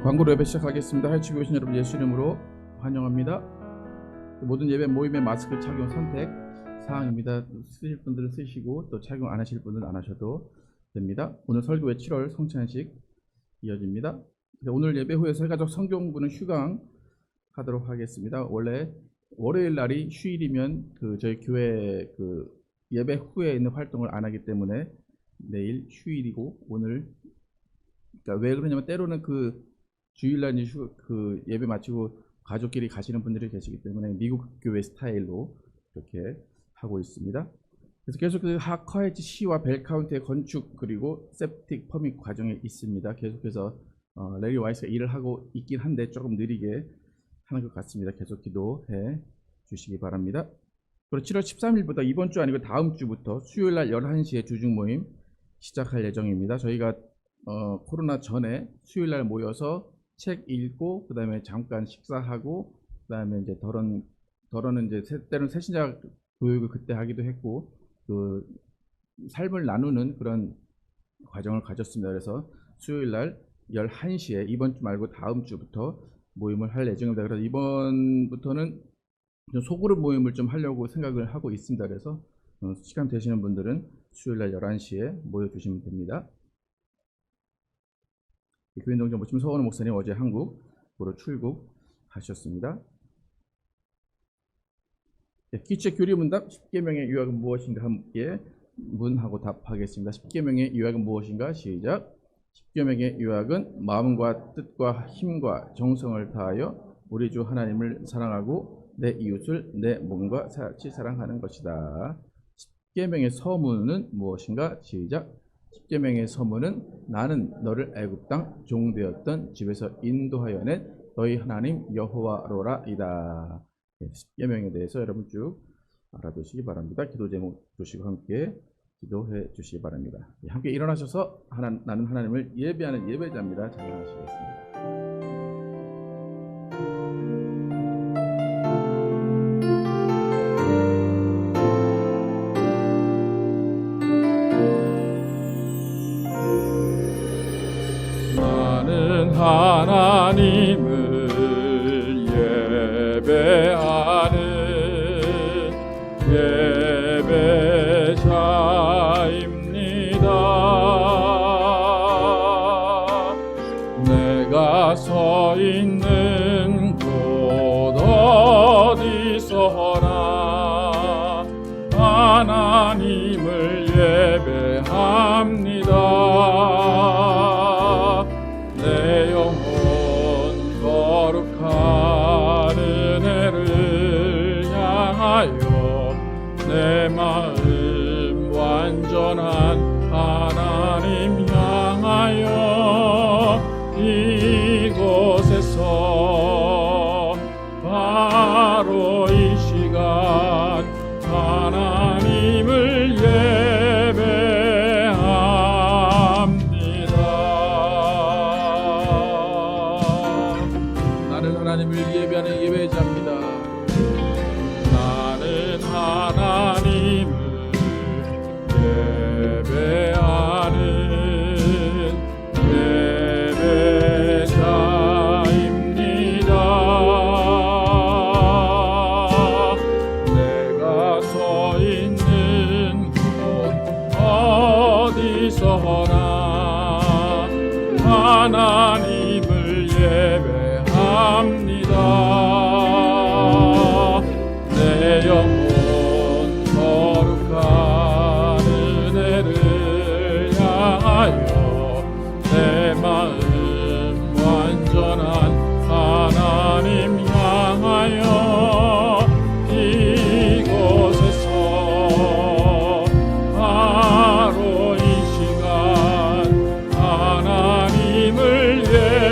광고로 예배 시작하겠습니다. 하이치교 오신 여러분 예수 이름으로 환영합니다. 모든 예배 모임의 마스크 착용 선택 사항입니다. 쓰실 분들은 쓰시고 또 착용 안 하실 분들은 안 하셔도 됩니다. 오늘 설교회 7월 성찬식 이어집니다. 오늘 예배 후에 새가족 성경부는 휴강 하도록 하겠습니다. 원래 월요일 날이 휴일이면 저희 교회 예배 후에 있는 활동을 안 하기 때문에 내일 휴일이고 오늘 그러니까 왜 그러냐면 때로는 주일날 예배 마치고 가족끼리 가시는 분들이 계시기 때문에 미국 교회 스타일로 이렇게 하고 있습니다. 그래서 계속 커헤지 시와 벨카운트의 건축 그리고 세프틱 퍼밋 과정에 있습니다. 계속해서 레리 와이스가 일을 하고 있긴 한데 조금 느리게 하는 것 같습니다. 계속 기도해 주시기 바랍니다. 그리고 7월 13일부터 이번 주 아니고 다음 주부터 수요일날 11시에 주중 모임 시작할 예정입니다. 저희가 코로나 전에 수요일날 모여서 책 읽고 그 다음에 잠깐 식사하고 그 다음에 이제 덜어는 이제 때로는 새신자 교육을 그때 하기도 했고 삶을 나누는 그런 과정을 가졌습니다. 그래서 수요일날 11시에 이번 주 말고 다음 주부터 모임을 할 예정입니다. 그래서 이번부터는 좀 소그룹 모임을 좀 하려고 생각을 하고 있습니다. 그래서 시간 되시는 분들은 수요일날 11시에 모여주시면 됩니다. 교인동정 모침 서원호 목사님 어제 한국으로 출국하셨습니다. 기체 교리 문답 10계명의 유학은 무엇인가 함께 문하고 답하겠습니다. 10계명의 유학은 무엇인가 시작. 10계명의 유학은 마음과 뜻과 힘과 정성을 다하여 우리 주 하나님을 사랑하고 내 이웃을 내 몸과 같이 사랑하는 것이다. 10계명의 서문은 무엇인가 시작. 10계명의 서문은 나는 너를 애굽 땅 종되었던 집에서 인도하여 낸 너희 하나님 여호와로라 이다. 10계명에 대해서 여러분 쭉 알아두시기 바랍니다. 기도 제목 두시고 함께 기도해 주시기 바랍니다. 함께 일어나셔서 나는 하나님을 예배하는 예배자입니다. 찬양하시겠습니다. 하나님을 예배하는 예배자입니다. 내가 서 있는 곳 어디서나 하나님을 예배합니다. 내 영혼 거룩한 은혜를 향하여 내 마음 완전한 하나님 향하여 이곳에서 바로 이 시간 하나님을 하나님을 예배하는 예배자입니다. 나는 하나님을 예배하는 예배자입니다. 내가 서 있는 곳 어디서나 하나님을 예배합니다. 내 영혼 거룩한 은혜를 향하여 내 마음 완전한 하나님 향하여 이곳에서 바로 이 시간 하나님을 예배합니다.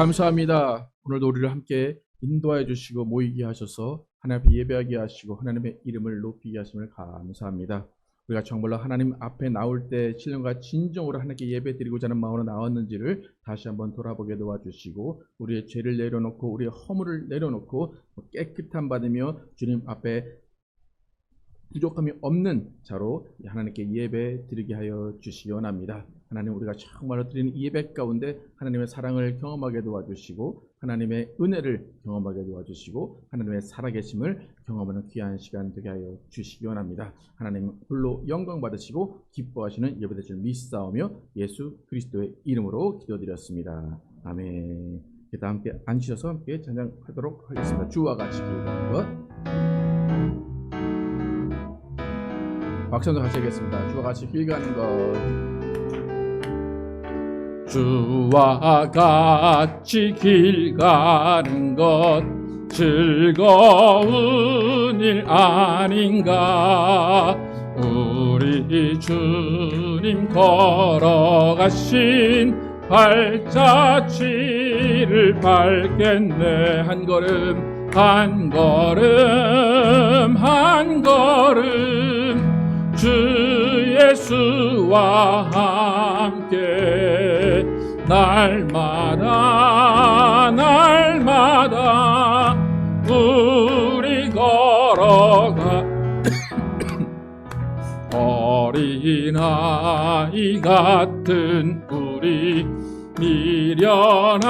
감사합니다. 오늘도 우리를 함께 인도하여 주시고 모이게 하셔서 하나님 앞에 예배하게 하시고 하나님의 이름을 높이게 하심을 감사합니다. 우리가 정말로 하나님 앞에 나올 때 신령과 진정으로 하나님께 예배드리고자 하는 마음으로 나왔는지를 다시 한번 돌아보게 도와주시고 우리의 죄를 내려놓고 우리의 허물을 내려놓고 깨끗함 받으며 주님 앞에 부족함이 없는 자로 하나님께 예배 드리게 하여 주시기 원합니다. 하나님, 우리가 정말로 드리는 예배 가운데 하나님의 사랑을 경험하게 도와주시고 하나님의 은혜를 경험하게 도와주시고 하나님의 살아계심을 경험하는 귀한 시간 되게 하여 주시기 원합니다. 하나님 홀로 영광 받으시고 기뻐하시는 예배 되실 믿사오며 예수 그리스도의 이름으로 기도드렸습니다. 아멘. 다 함께 앉으셔서 함께 찬양하도록 하겠습니다. 주와 같이 기도하는 것. 박수도 같이 하겠습니다. 주와 같이 길 가는 것. 주와 같이 길 가는 것 즐거운 일 아닌가. 우리 주님 걸어가신 발자취를 밟겠네. 한 걸음 한 걸음 한 걸음 주 예수와 함께 날마다 날마다 우리 걸어가 어린아이 같은 우리 미련하고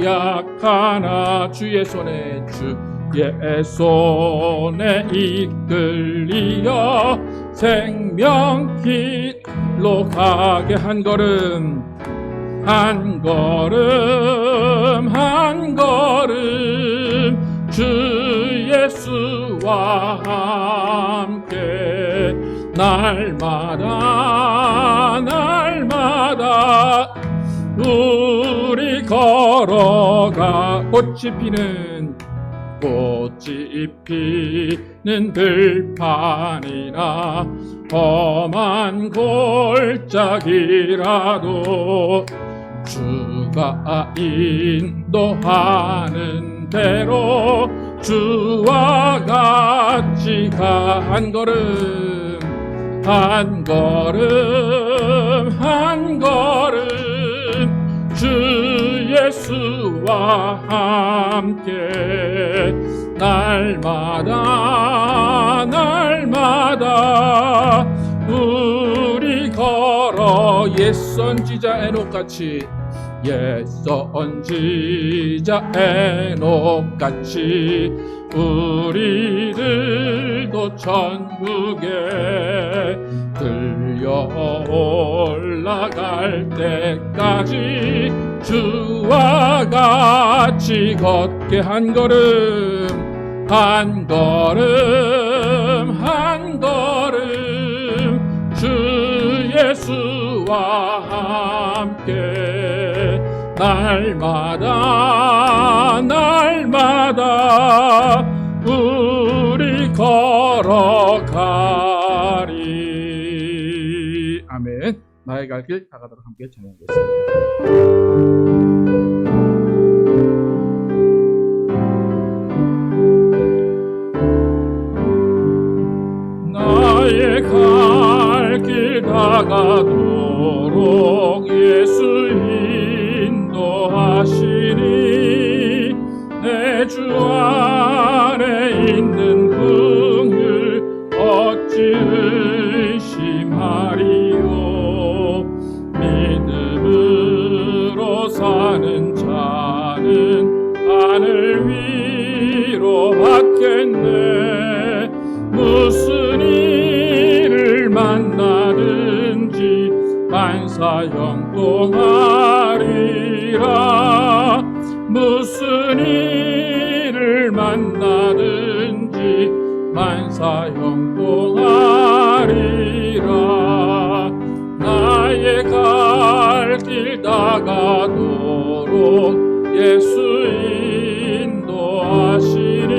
약하나 주의 손에 이끌리어 생명길로 가게. 한 걸음 한 걸음 한 걸음 주 예수와 함께 날마다 날마다 우리 걸어가. 꽃이 피는 들판이나 험한 골짜기라도 주가 인도하는 대로 주와 같이 가. 한 걸음 한 걸음 한 걸음 주 예수와 함께 날마다 날마다 우리 걸어. 옛선지자 에녹같이 옛선지자 에녹같이 우리들도 천국에 들려 올라갈 때까지 주와 같이 걷게. 한 걸음 한 걸음 한 걸음 주 예수와 함께 날마다 날마다 우리 걸어가리. 아멘. 나의 갈 길 다가도록 함께 찬양하겠습니다. 나의 갈 길 다가도록 예수 인도하시니 내 주 안에 있는 긍휼 어찌 의심하리요. 믿음으로 사는 자는 하늘 위로 받겠네. 무슨 일을 만나든지 만사형통하리라. 무슨 일을 만나든지 만사형통하리라. 나의 갈 길 다가도록 예수 인도하시니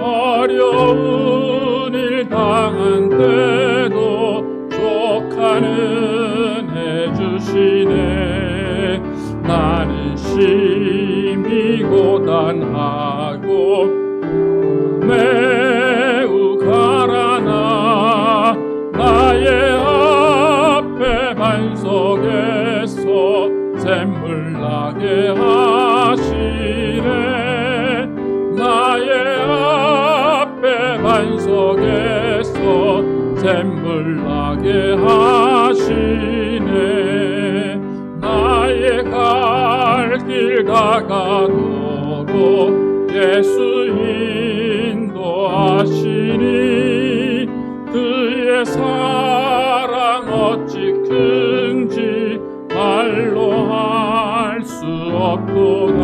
어려운 일 당한 때도 족하는 해주시네. 나는 교만하고 매우 가라나 나의 앞에 반석에서 샘물 나게 하시네. 나의 앞에 반석에서 샘물 나게 하시네. 나의 갈 길 다가도록 예수 인도하시니 그의 사랑 어찌 큰지 말로 할 수 없도다.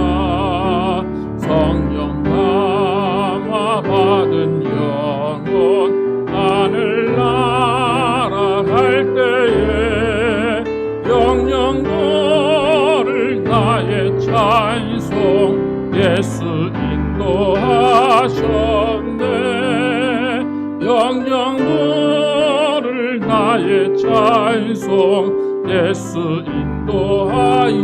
성령 감화 받은 영혼 하늘 날아갈 때에 영영 너를 나의 찬송 예수 인도하셨네. 영영 너를 나의 찬송 예수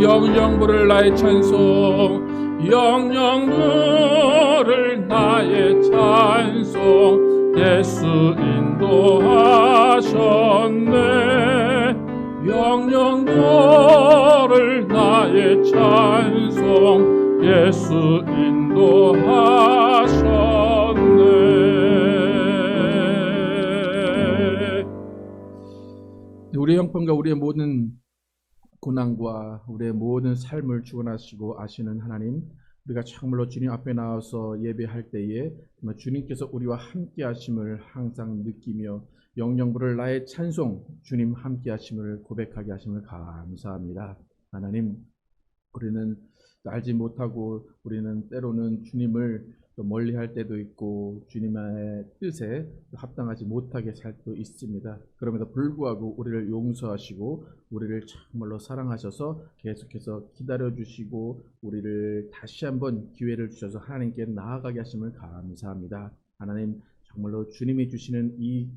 영영 부를 나의 찬송 영영 부를 나의 찬송 예수 인도하셨네. 영영 부를 나의 찬송 예수 인도하셨네. 우리의 형편과 우리의 모든 고난과 우리의 모든 삶을 주관하시고 아시는 하나님, 우리가 참으로 주님 앞에 나와서 예배할 때에 정말 주님께서 우리와 함께 하심을 항상 느끼며 영영부를 나의 찬송 주님 함께 하심을 고백하게 하심을 감사합니다. 하나님, 우리는 알지 못하고 우리는 때로는 주님을 또 멀리할 때도 있고 주님의 뜻에 합당하지 못하게 살 때도 있습니다. 그럼에도 불구하고 우리를 용서하시고 우리를 정말로 사랑하셔서 계속해서 기다려주시고 우리를 다시 한번 기회를 주셔서 하나님께 나아가게 하심을 감사합니다. 하나님, 정말로 주님이 주시는 이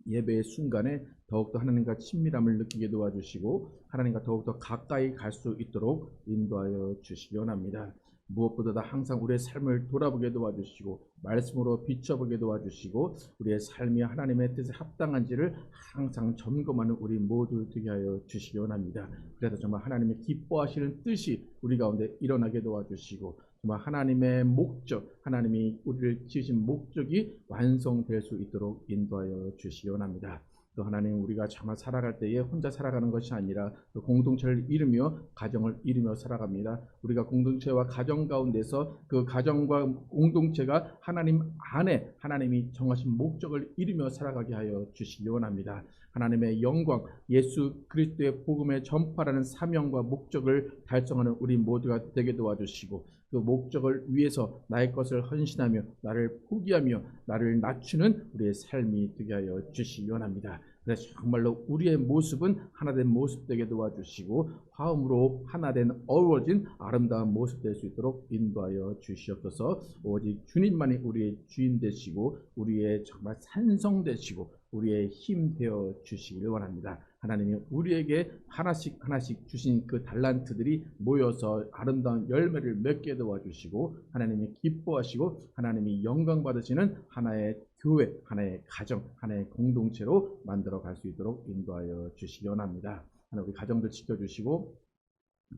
예배의 순간에 더욱더 하나님과 친밀함을 느끼게 도와주시고 하나님과 더욱더 가까이 갈 수 있도록 인도하여 주시기 원합니다. 무엇보다 항상 우리의 삶을 돌아보게 도와주시고 말씀으로 비춰보게 도와주시고 우리의 삶이 하나님의 뜻에 합당한지를 항상 점검하는 우리 모두 되게 하여 주시기 원합니다. 그래서 정말 하나님의 기뻐하시는 뜻이 우리 가운데 일어나게 도와주시고 정말 하나님의 목적, 하나님이 우리를 지으신 목적이 완성될 수 있도록 인도하여 주시기 원합니다. 또 하나님, 우리가 정말 살아갈 때에 혼자 살아가는 것이 아니라 또 공동체를 이루며 가정을 이루며 살아갑니다. 우리가 공동체와 가정 가운데서 그 가정과 공동체가 하나님 안에 하나님이 정하신 목적을 이루며 살아가게 하여 주시기 원합니다. 하나님의 영광, 예수 그리스도의 복음의 전파라는 사명과 목적을 달성하는 우리 모두가 되게 도와주시고 그 목적을 위해서 나의 것을 헌신하며 나를 포기하며 나를 낮추는 우리의 삶이 되게 하여 주시기 원합니다. 그래서 정말로 우리의 모습은 하나된 모습 되게 도와주시고 화음으로 하나된 어우러진 아름다운 모습 될 수 있도록 인도하여 주시옵소서. 오직 주님만이 우리의 주인 되시고 우리의 정말 산성 되시고 우리의 힘 되어 주시기를 원합니다. 하나님이 우리에게 하나씩 주신 그 달란트들이 모여서 아름다운 열매를 맺게 도와주시고 하나님이 기뻐하시고 하나님이 영광 받으시는 하나의 교회, 하나의 가정, 하나의 공동체로 만들어 갈 수 있도록 인도하여 주시기 원합니다. 하나님, 우리 가정들 지켜주시고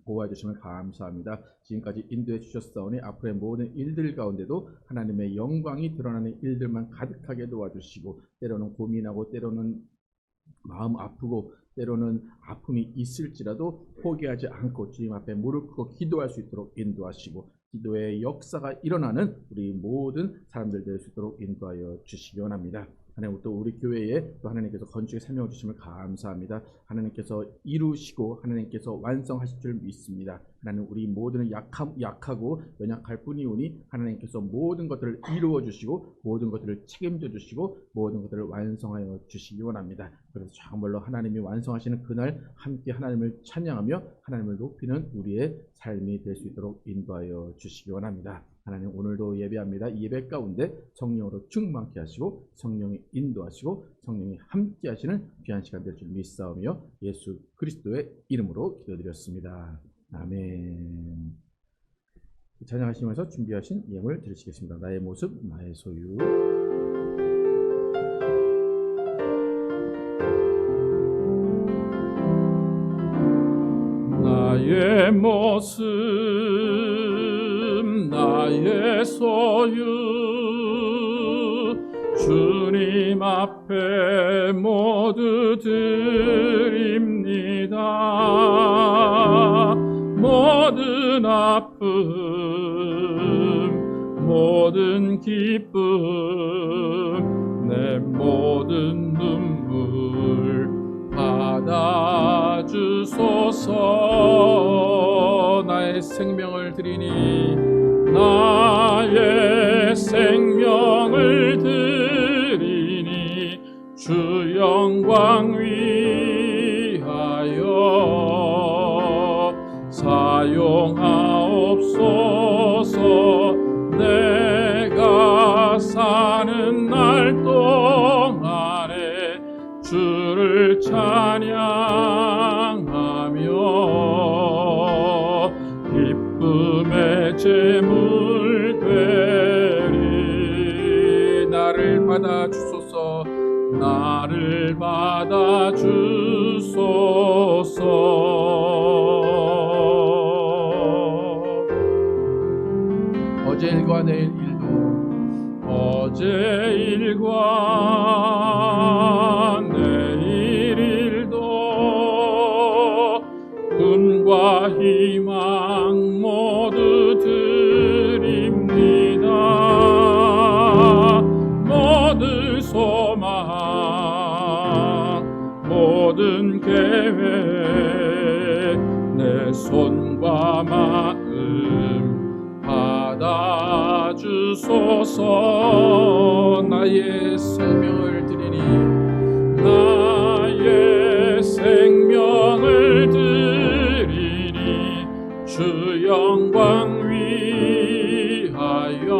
보호해 주시면 감사합니다. 지금까지 인도해 주셨사오니 앞으로의 모든 일들 가운데도 하나님의 영광이 드러나는 일들만 가득하게 도와주시고 때로는 고민하고 때로는 마음 아프고 때로는 아픔이 있을지라도 포기하지 않고 주님 앞에 무릎 꿇고 기도할 수 있도록 인도하시고 기도의 역사가 일어나는 우리 모든 사람들 될 수 있도록 인도하여 주시기 원합니다. 하나님, 또 우리 교회에 또 하나님께서 건축에 설명해 주심을 감사합니다. 하나님께서 이루시고 하나님께서 완성하실 줄 믿습니다. 하나님, 우리 모두는 약하고 연약할 뿐이오니 하나님께서 모든 것들을 이루어 주시고 모든 것들을 책임져 주시고 모든 것들을 완성하여 주시기 원합니다. 그래서 정말로 하나님이 완성하시는 그날 함께 하나님을 찬양하며 하나님을 높이는 우리의 삶이 될 수 있도록 인도하여 주시기 원합니다. 하나님, 오늘도 예배합니다. 이 예배 가운데 성령으로 충만케 하시고 성령이 인도하시고 성령이 함께 하시는 귀한 시간 될 줄 믿사오며 예수 그리스도의 이름으로 기도드렸습니다. 아멘. 찬양하시면서 준비하신 예물 드리시겠습니다. 나의 모습, 나의 소유. 나의 모습, 나의 소유, 주님 앞에 모두 드립니다. 모든 아픔, 모든 기쁨, 내 모든 눈물 받아주소서. 나의 생명을 드리니, 나의 생명을 드리니, 주 영광 위하여 사용하옵소서. 내가 사는 날 동안에 주를 찬양하며 기쁨의 제물 되리. 나를 받아주소서. 나를 받아주소서. 어제 일과 내일 일도, 어제 일과 내일 일도, 꿈과 희망 모두 드립니다. 모든 소망, 모든 계획, 내 손과 마음 받아주소서. 나의 생명을 드리니, 나의 생명을 드리니, 주 영광 위하여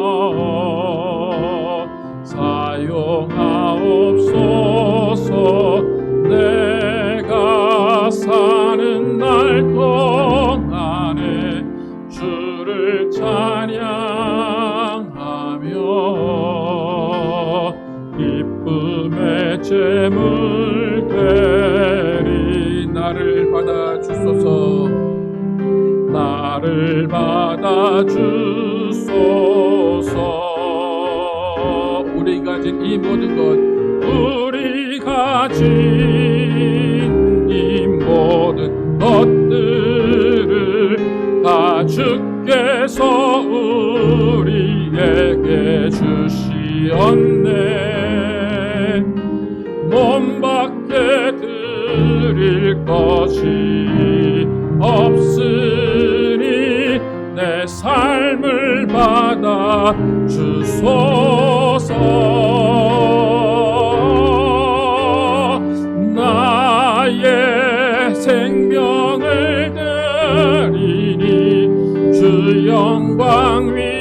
사용하옵소서. 내가 사는 날 동안에 주를 찬양하며 기쁨의 제물 되리. 나를 받아주소서. 나를 받아주소서. 우리 가진 이 모든 것, 우리 가진 이 모든 것들을 다 주께서 우리에게 주시었네. 몸밖에 드릴 것이 없으니 내 삶을 받아 주소서. 나의 생명을 드리니, 주 영광 위하여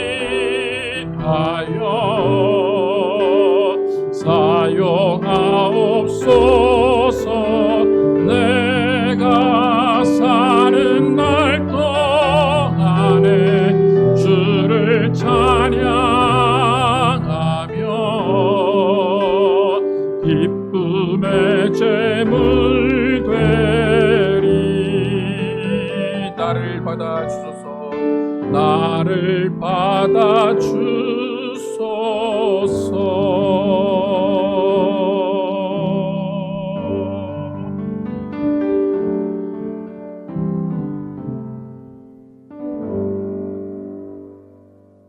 사용하옵소서. 내가 사는 날 동안에 주를 찬양하며 기쁨의 제물 되리. 나를 받아주소서. 나를 받아주소서.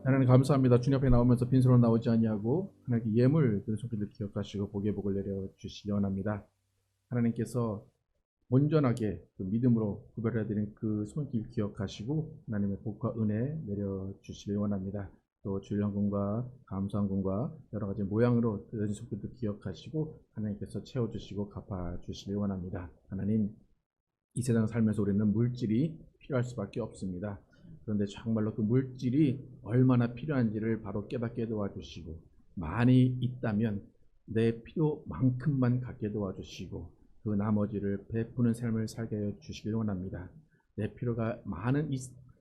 하나님 감사합니다. 주님 앞에 나오면서 빈손으로 나오지 아니하고 하나님께 예물 드린 손길을 기억하시고 복의 복을 내려 주시기 원합니다. 하나님께서 온전하게 그 믿음으로 구별해야 되는 그 손길 기억하시고 하나님의 복과 은혜 내려 주시기 원합니다. 또 주일헌금과 감사헌금과 여러 가지 모양으로 드린 손길도 기억하시고 하나님께서 채워주시고 갚아주시기 원합니다. 하나님, 이 세상 살면서 우리는 물질이 필요할 수밖에 없습니다. 그런데 정말로 그 물질이 얼마나 필요한지를 바로 깨닫게 도와주시고, 많이 있다면 내 필요만큼만 갖게 도와주시고 그 나머지를 베푸는 삶을 살게 하여 주시길 원합니다. 내 필요가 많은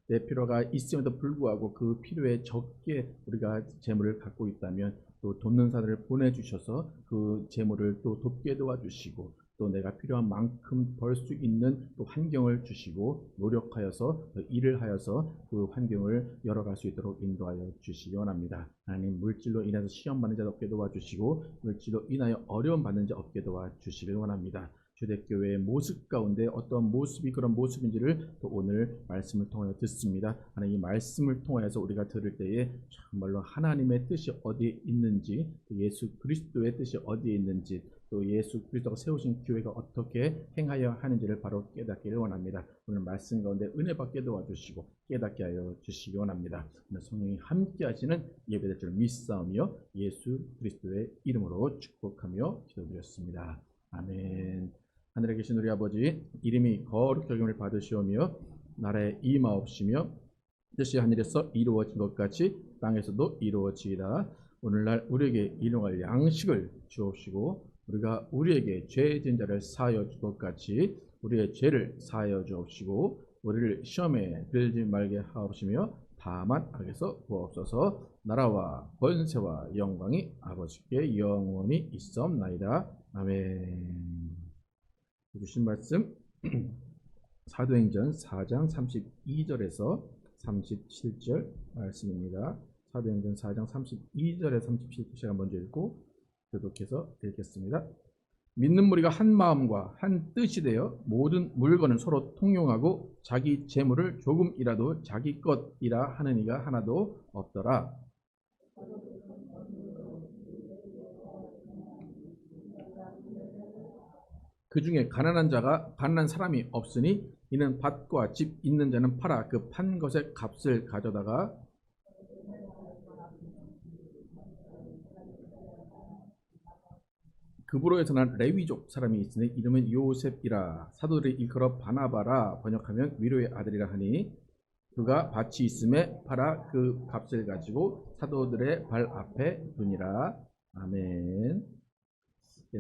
내 필요가 있음에도 불구하고 그 필요에 적게 우리가 재물을 갖고 있다면 또 돕는 사람을 보내주셔서 그 재물을 또 돕게 도와주시고 또 내가 필요한 만큼 벌 수 있는 또 환경을 주시고 노력하여서 일을 하여서 그 환경을 열어갈 수 있도록 인도하여 주시기 원합니다. 하나님, 물질로 인해서 시험 받는 자 없게 도와주시고 물질로 인하여 어려움 받는 자 없게 도와주시길 원합니다. 주대교회의 모습 가운데 어떤 모습이 그런 모습인지를 또 오늘 말씀을 통하여 듣습니다. 하나님, 이 말씀을 통하여서 우리가 들을 때에 정말로 하나님의 뜻이 어디에 있는지, 또 예수 그리스도의 뜻이 어디에 있는지, 또 예수 그리스도가 세우신 교회가 어떻게 행하여 하는지를 바로 깨닫기를 원합니다. 오늘 말씀 가운데 은혜 받게 도와주시고 깨닫게 하여 주시기 원합니다. 오늘 성령이 함께 하시는 예배될 줄 믿사오며 예수 그리스도의 이름으로 축복하며 기도드렸습니다. 아멘. 하늘에 계신 우리 아버지, 이름이 거룩히 여김을 받으시오며 나라에 임하옵시며 뜻이 하늘에서 이루어진 것 같이 땅에서도 이루어지이다. 오늘날 우리에게 일용할 양식을 주옵시고 우리가 우리에게 죄진 자를 사하여 줄 것 같이 우리의 죄를 사하여 주옵시고 우리를 시험에 들지 말게 하옵시며 다만 악에서 구하옵소서. 나라와 권세와 영광이 아버지께 영원히 있사옵나이다. 아멘. 주신 말씀 사도행전 4장 32절에서 37절 말씀입니다. 사도행전 4장 32절에 37절 제가 먼저 읽고 교독해서 읽겠습니다. 믿는 무리가 한 마음과 한 뜻이 되어 모든 물건을 서로 통용하고 자기 재물을 조금이라도 자기 것이라 하는 이가 하나도 없더라. 그 중에 가난한 사람이 없으니 이는 밭과 집 있는 자는 팔아 그 판 것의 값을 가져다가 그브로에서 난 레위족 사람이 있으니 이름은 요셉이라. 사도들이 일컬어 바나바라 번역하면 위로의 아들이라 하니 그가 밭이 있음에 팔아 그 값을 가지고 사도들의 발 앞에 두니라. 아멘.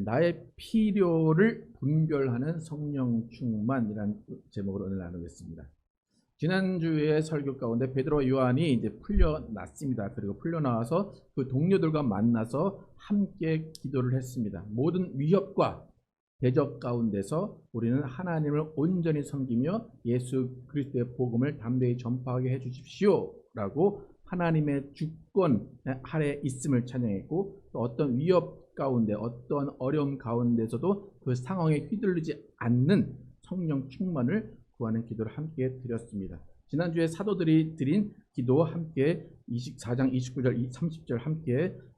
나의 필요를 분별하는 성령 충만이라는 제목으로 오늘 나누겠습니다. 지난주에 설교 가운데 베드로와 요한이 이제 풀려났습니다. 그리고 풀려나와서 그 동료들과 만나서 함께 기도를 했습니다. 모든 위협과 대적 가운데서 우리는 하나님을 온전히 섬기며 예수 그리스도의 복음을 담대히 전파하게 해주십시오 라고 하나님의 주권 아래 있음을 찬양했고, 또 어떤 위협 가운데 어떤 어려움 가운데서도 그 상황에 휘둘리지 않는 성령 충만을 구하는 기도를 함께 드렸습니다. 지난주에 사도들이 드린 기도 함께 24장 29절 30절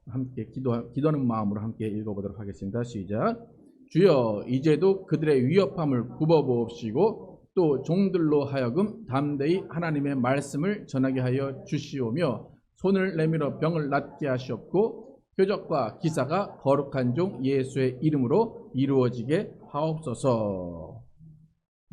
함께 기도하는 마음으로 함께 읽어보도록 하겠습니다. 시작. 주여, 이제도 그들의 위협함을 굽어보옵시고 또 종들로 하여금 담대히 하나님의 말씀을 전하게 하여 주시오며 손을 내밀어 병을 낫게 하시옵고 표적과 기사가 거룩한 종 예수의 이름으로 이루어지게 하옵소서.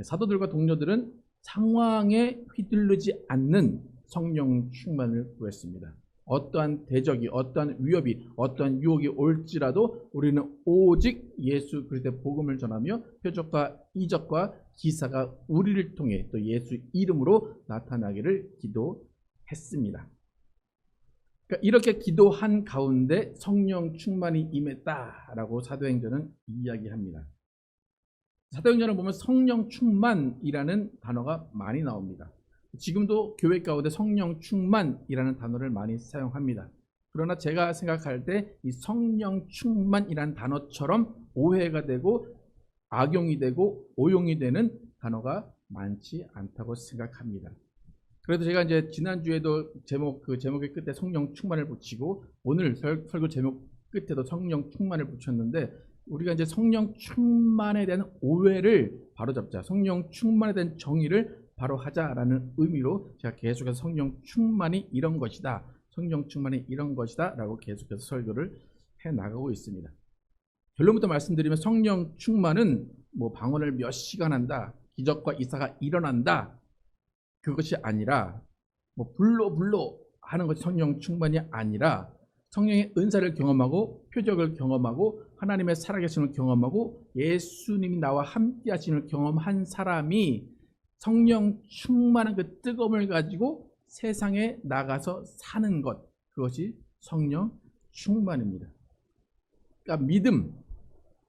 사도들과 동료들은 상황에 휘둘리지 않는 성령 충만을 구했습니다. 어떠한 대적이, 어떠한 위협이, 어떠한 유혹이 올지라도 우리는 오직 예수 그리스도의 복음을 전하며 표적과 이적과 기사가 우리를 통해 또 예수 이름으로 나타나기를 기도했습니다. 그러니까 이렇게 기도한 가운데 성령 충만이 임했다라고 사도행전은 이야기합니다. 사도행전을 보면 성령 충만이라는 단어가 많이 나옵니다. 지금도 교회 가운데 성령 충만이라는 단어를 많이 사용합니다. 그러나 제가 생각할 때 이 성령 충만이라는 단어처럼 오해가 되고 악용이 되고 오용이 되는 단어가 많지 않다고 생각합니다. 그래도 제가 이제 지난주에도 제목의 끝에 성령 충만을 붙이고 오늘 설교 제목 끝에도 성령 충만을 붙였는데, 우리가 이제 성령 충만에 대한 오해를 바로잡자, 성령 충만에 대한 정의를 바로 하자라는 의미로 제가 계속해서 성령 충만이 이런 것이다, 성령 충만이 이런 것이다 라고 계속해서 설교를 해나가고 있습니다. 결론부터 말씀드리면 성령 충만은 뭐 방언을 몇 시간 한다, 기적과 이사가 일어난다, 그것이 아니라 뭐 불로 하는 것이 성령 충만이 아니라 성령의 은사를 경험하고 표적을 경험하고 하나님의 살아계심을 경험하고 예수님이 나와 함께 하심을 경험한 사람이 성령 충만한 그 뜨거움을 가지고 세상에 나가서 사는 것, 그것이 성령 충만입니다. 그러니까 믿음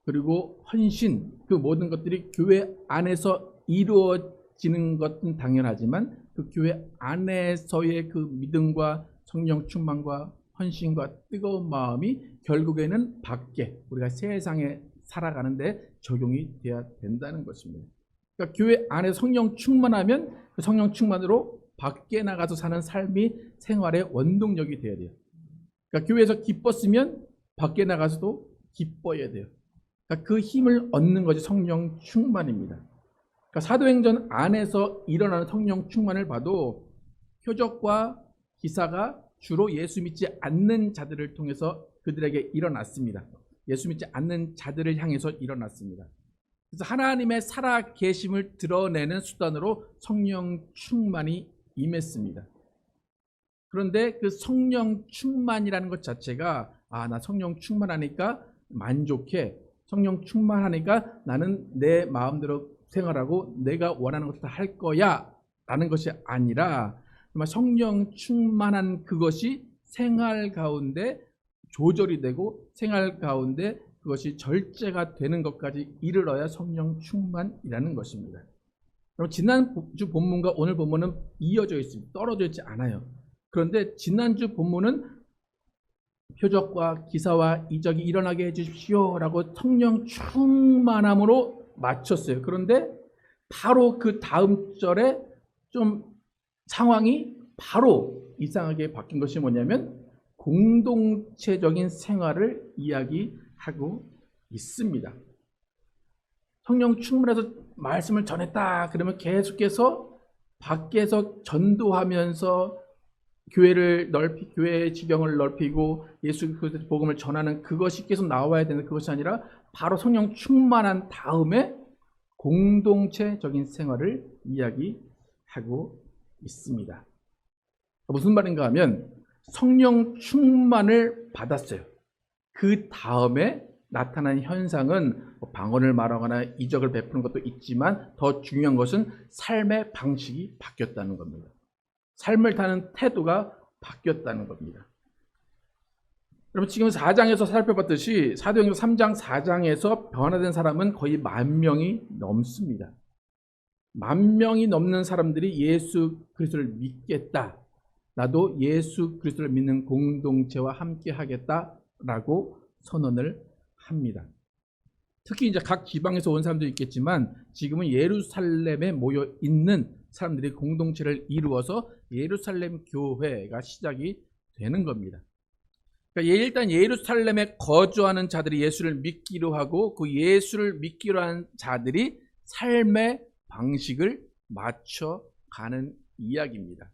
그리고 헌신, 그 모든 것들이 교회 안에서 이루어지는 것은 당연하지만 그 교회 안에서의 그 믿음과 성령 충만과 헌신과 뜨거운 마음이 결국에는 밖에 우리가 세상에 살아가는데 적용이 돼야 된다는 것입니다. 그러니까 교회 안에 성령 충만하면 그 성령 충만으로 밖에 나가서 사는 삶이 생활의 원동력이 돼야 돼요. 그러니까 교회에서 기뻤으면 밖에 나가서도 기뻐야 돼요. 그러니까 그 힘을 얻는 것이 성령 충만입니다. 그러니까 사도행전 안에서 일어나는 성령 충만을 봐도 표적과 기사가 주로 예수 믿지 않는 자들을 통해서 그들에게 일어났습니다. 예수 믿지 않는 자들을 향해서 일어났습니다. 그래서 하나님의 살아 계심을 드러내는 수단으로 성령 충만이 임했습니다. 그런데 그 성령 충만이라는 것 자체가 나 성령 충만하니까 만족해. 성령 충만하니까 나는 내 마음대로 생활하고 내가 원하는 것을 다 할 거야 라는 것이 아니라 정말 성령 충만한 그것이 생활 가운데 조절이 되고 생활 가운데 그것이 절제가 되는 것까지 이르러야 성령 충만이라는 것입니다. 그럼 지난주 본문과 오늘 본문은 이어져 있습니다. 떨어져 있지 않아요. 그런데 지난주 본문은 표적과 기사와 이적이 일어나게 해주십시오 라고 성령 충만함으로 마쳤어요. 그런데 바로 그 다음 절에 좀 상황이 바로 이상하게 바뀐 것이 뭐냐면 공동체적인 생활을 이야기하고 있습니다. 성령 충만해서 말씀을 전했다 그러면 계속해서 밖에서 전도하면서 교회의 지경을 넓히고 예수 그리스도의 복음을 전하는 그것이 계속 나와야 되는 그것이 아니라 바로 성령 충만한 다음에 공동체적인 생활을 이야기하고 있습니다. 무슨 말인가 하면 성령 충만을 받았어요. 그 다음에 나타난 현상은 방언을 말하거나 이적을 베푸는 것도 있지만 더 중요한 것은 삶의 방식이 바뀌었다는 겁니다. 삶을 사는 태도가 바뀌었다는 겁니다. 여러분 지금 4장에서 살펴봤듯이 사도행전 3장 4장에서 변화된 사람은 거의 10,000명이 넘습니다. 10,000명이 넘는 사람들이 예수 그리스도를 믿겠다. 나도 예수 그리스도를 믿는 공동체와 함께 하겠다라고 선언을 합니다. 특히 이제 각 지방에서 온 사람도 있겠지만 지금은 예루살렘에 모여 있는 사람들이 공동체를 이루어서 예루살렘 교회가 시작이 되는 겁니다. 그러니까 일단 예루살렘에 거주하는 자들이 예수를 믿기로 하고 그 예수를 믿기로 한 자들이 삶의 방식을 맞춰가는 이야기입니다.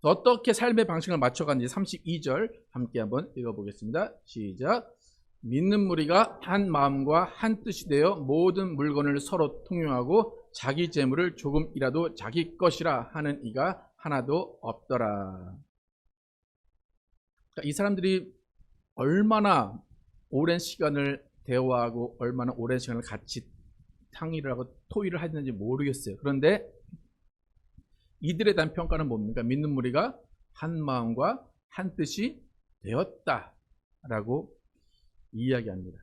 어떻게 삶의 방식을 맞춰가는지 32절 함께 한번 읽어보겠습니다. 시작. 믿는 무리가 한 마음과 한 뜻이 되어 모든 물건을 서로 통용하고 자기 재물을 조금이라도 자기 것이라 하는 이가 하나도 없더라. 이 사람들이 얼마나 오랜 시간을 대화하고 얼마나 오랜 시간을 같이 상의를 하고 토의를 했는지 모르겠어요. 그런데 이들에 대한 평가는 뭡니까? 믿는 무리가 한 마음과 한 뜻이 되었다라고 이야기합니다.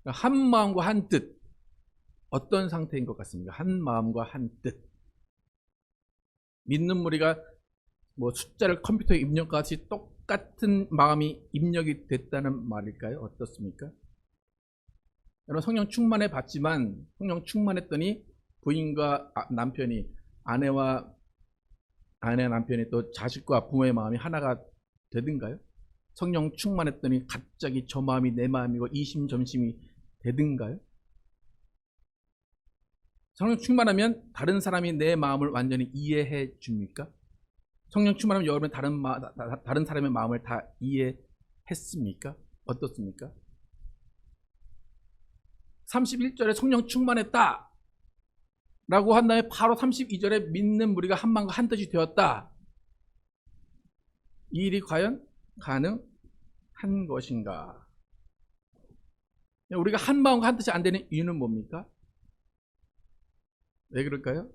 한 마음과 한 뜻, 어떤 상태인 것 같습니까? 한 마음과 한 뜻. 믿는 무리가 숫자를 컴퓨터에 입력같이 똑같은 마음이 입력이 됐다는 말일까요? 어떻습니까? 여러분 성령 충만해 봤지만 성령 충만했더니 부인과 남편이 아내 남편이 또 자식과 부모의 마음이 하나가 되든가요? 성령 충만했더니 갑자기 저 마음이 내 마음이고 이심전심이 되든가요? 성령 충만하면 다른 사람이 내 마음을 완전히 이해해 줍니까? 성령 충만하면 여러분 다른 사람의 마음을 다 이해했습니까? 어떻습니까? 31절에 성령 충만했다 라고 한 다음에 바로 32절에 믿는 무리가 한 마음과 한 뜻이 되었다. 이 일이 과연 가능한 것인가? 우리가 한 마음과 한 뜻이 안 되는 이유는 뭡니까? 왜 그럴까요?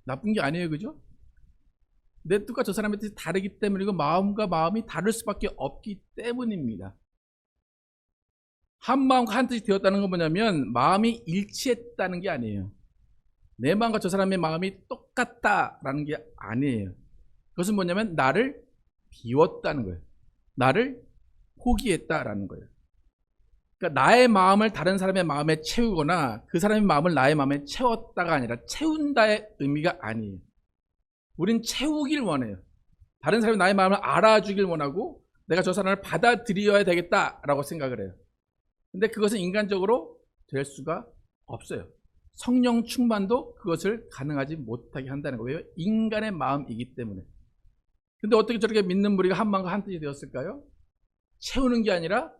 나쁜 게 아니에요, 그죠? 내 뜻과 저 사람의 뜻이 다르기 때문이고 마음과 마음이 다를 수밖에 없기 때문입니다. 한 마음과 한 뜻이 되었다는 건 뭐냐면 마음이 일치했다는 게 아니에요. 내 마음과 저 사람의 마음이 똑같다라는 게 아니에요. 그것은 뭐냐면 나를 비웠다는 거예요. 나를 포기했다라는 거예요. 그러니까 나의 마음을 다른 사람의 마음에 채우거나 그 사람의 마음을 나의 마음에 채웠다가 아니라 채운다의 의미가 아니에요. 우린 채우길 원해요. 다른 사람이 나의 마음을 알아주길 원하고 내가 저 사람을 받아들여야 되겠다라고 생각을 해요. 근데 그것은 인간적으로 될 수가 없어요. 성령 충만도 그것을 가능하지 못하게 한다는 거예요. 인간의 마음이기 때문에. 근데 어떻게 저렇게 믿는 무리가 한 마음과 한 뜻이 되었을까요? 채우는 게 아니라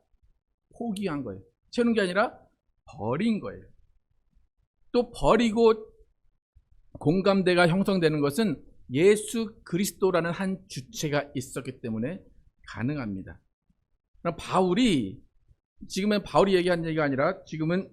포기한 거예요. 채우는 게 아니라 버린 거예요. 또 버리고 공감대가 형성되는 것은 예수 그리스도라는 한 주체가 있었기 때문에 가능합니다. 바울이 지금은 바울이 얘기한 얘기가 아니라 지금은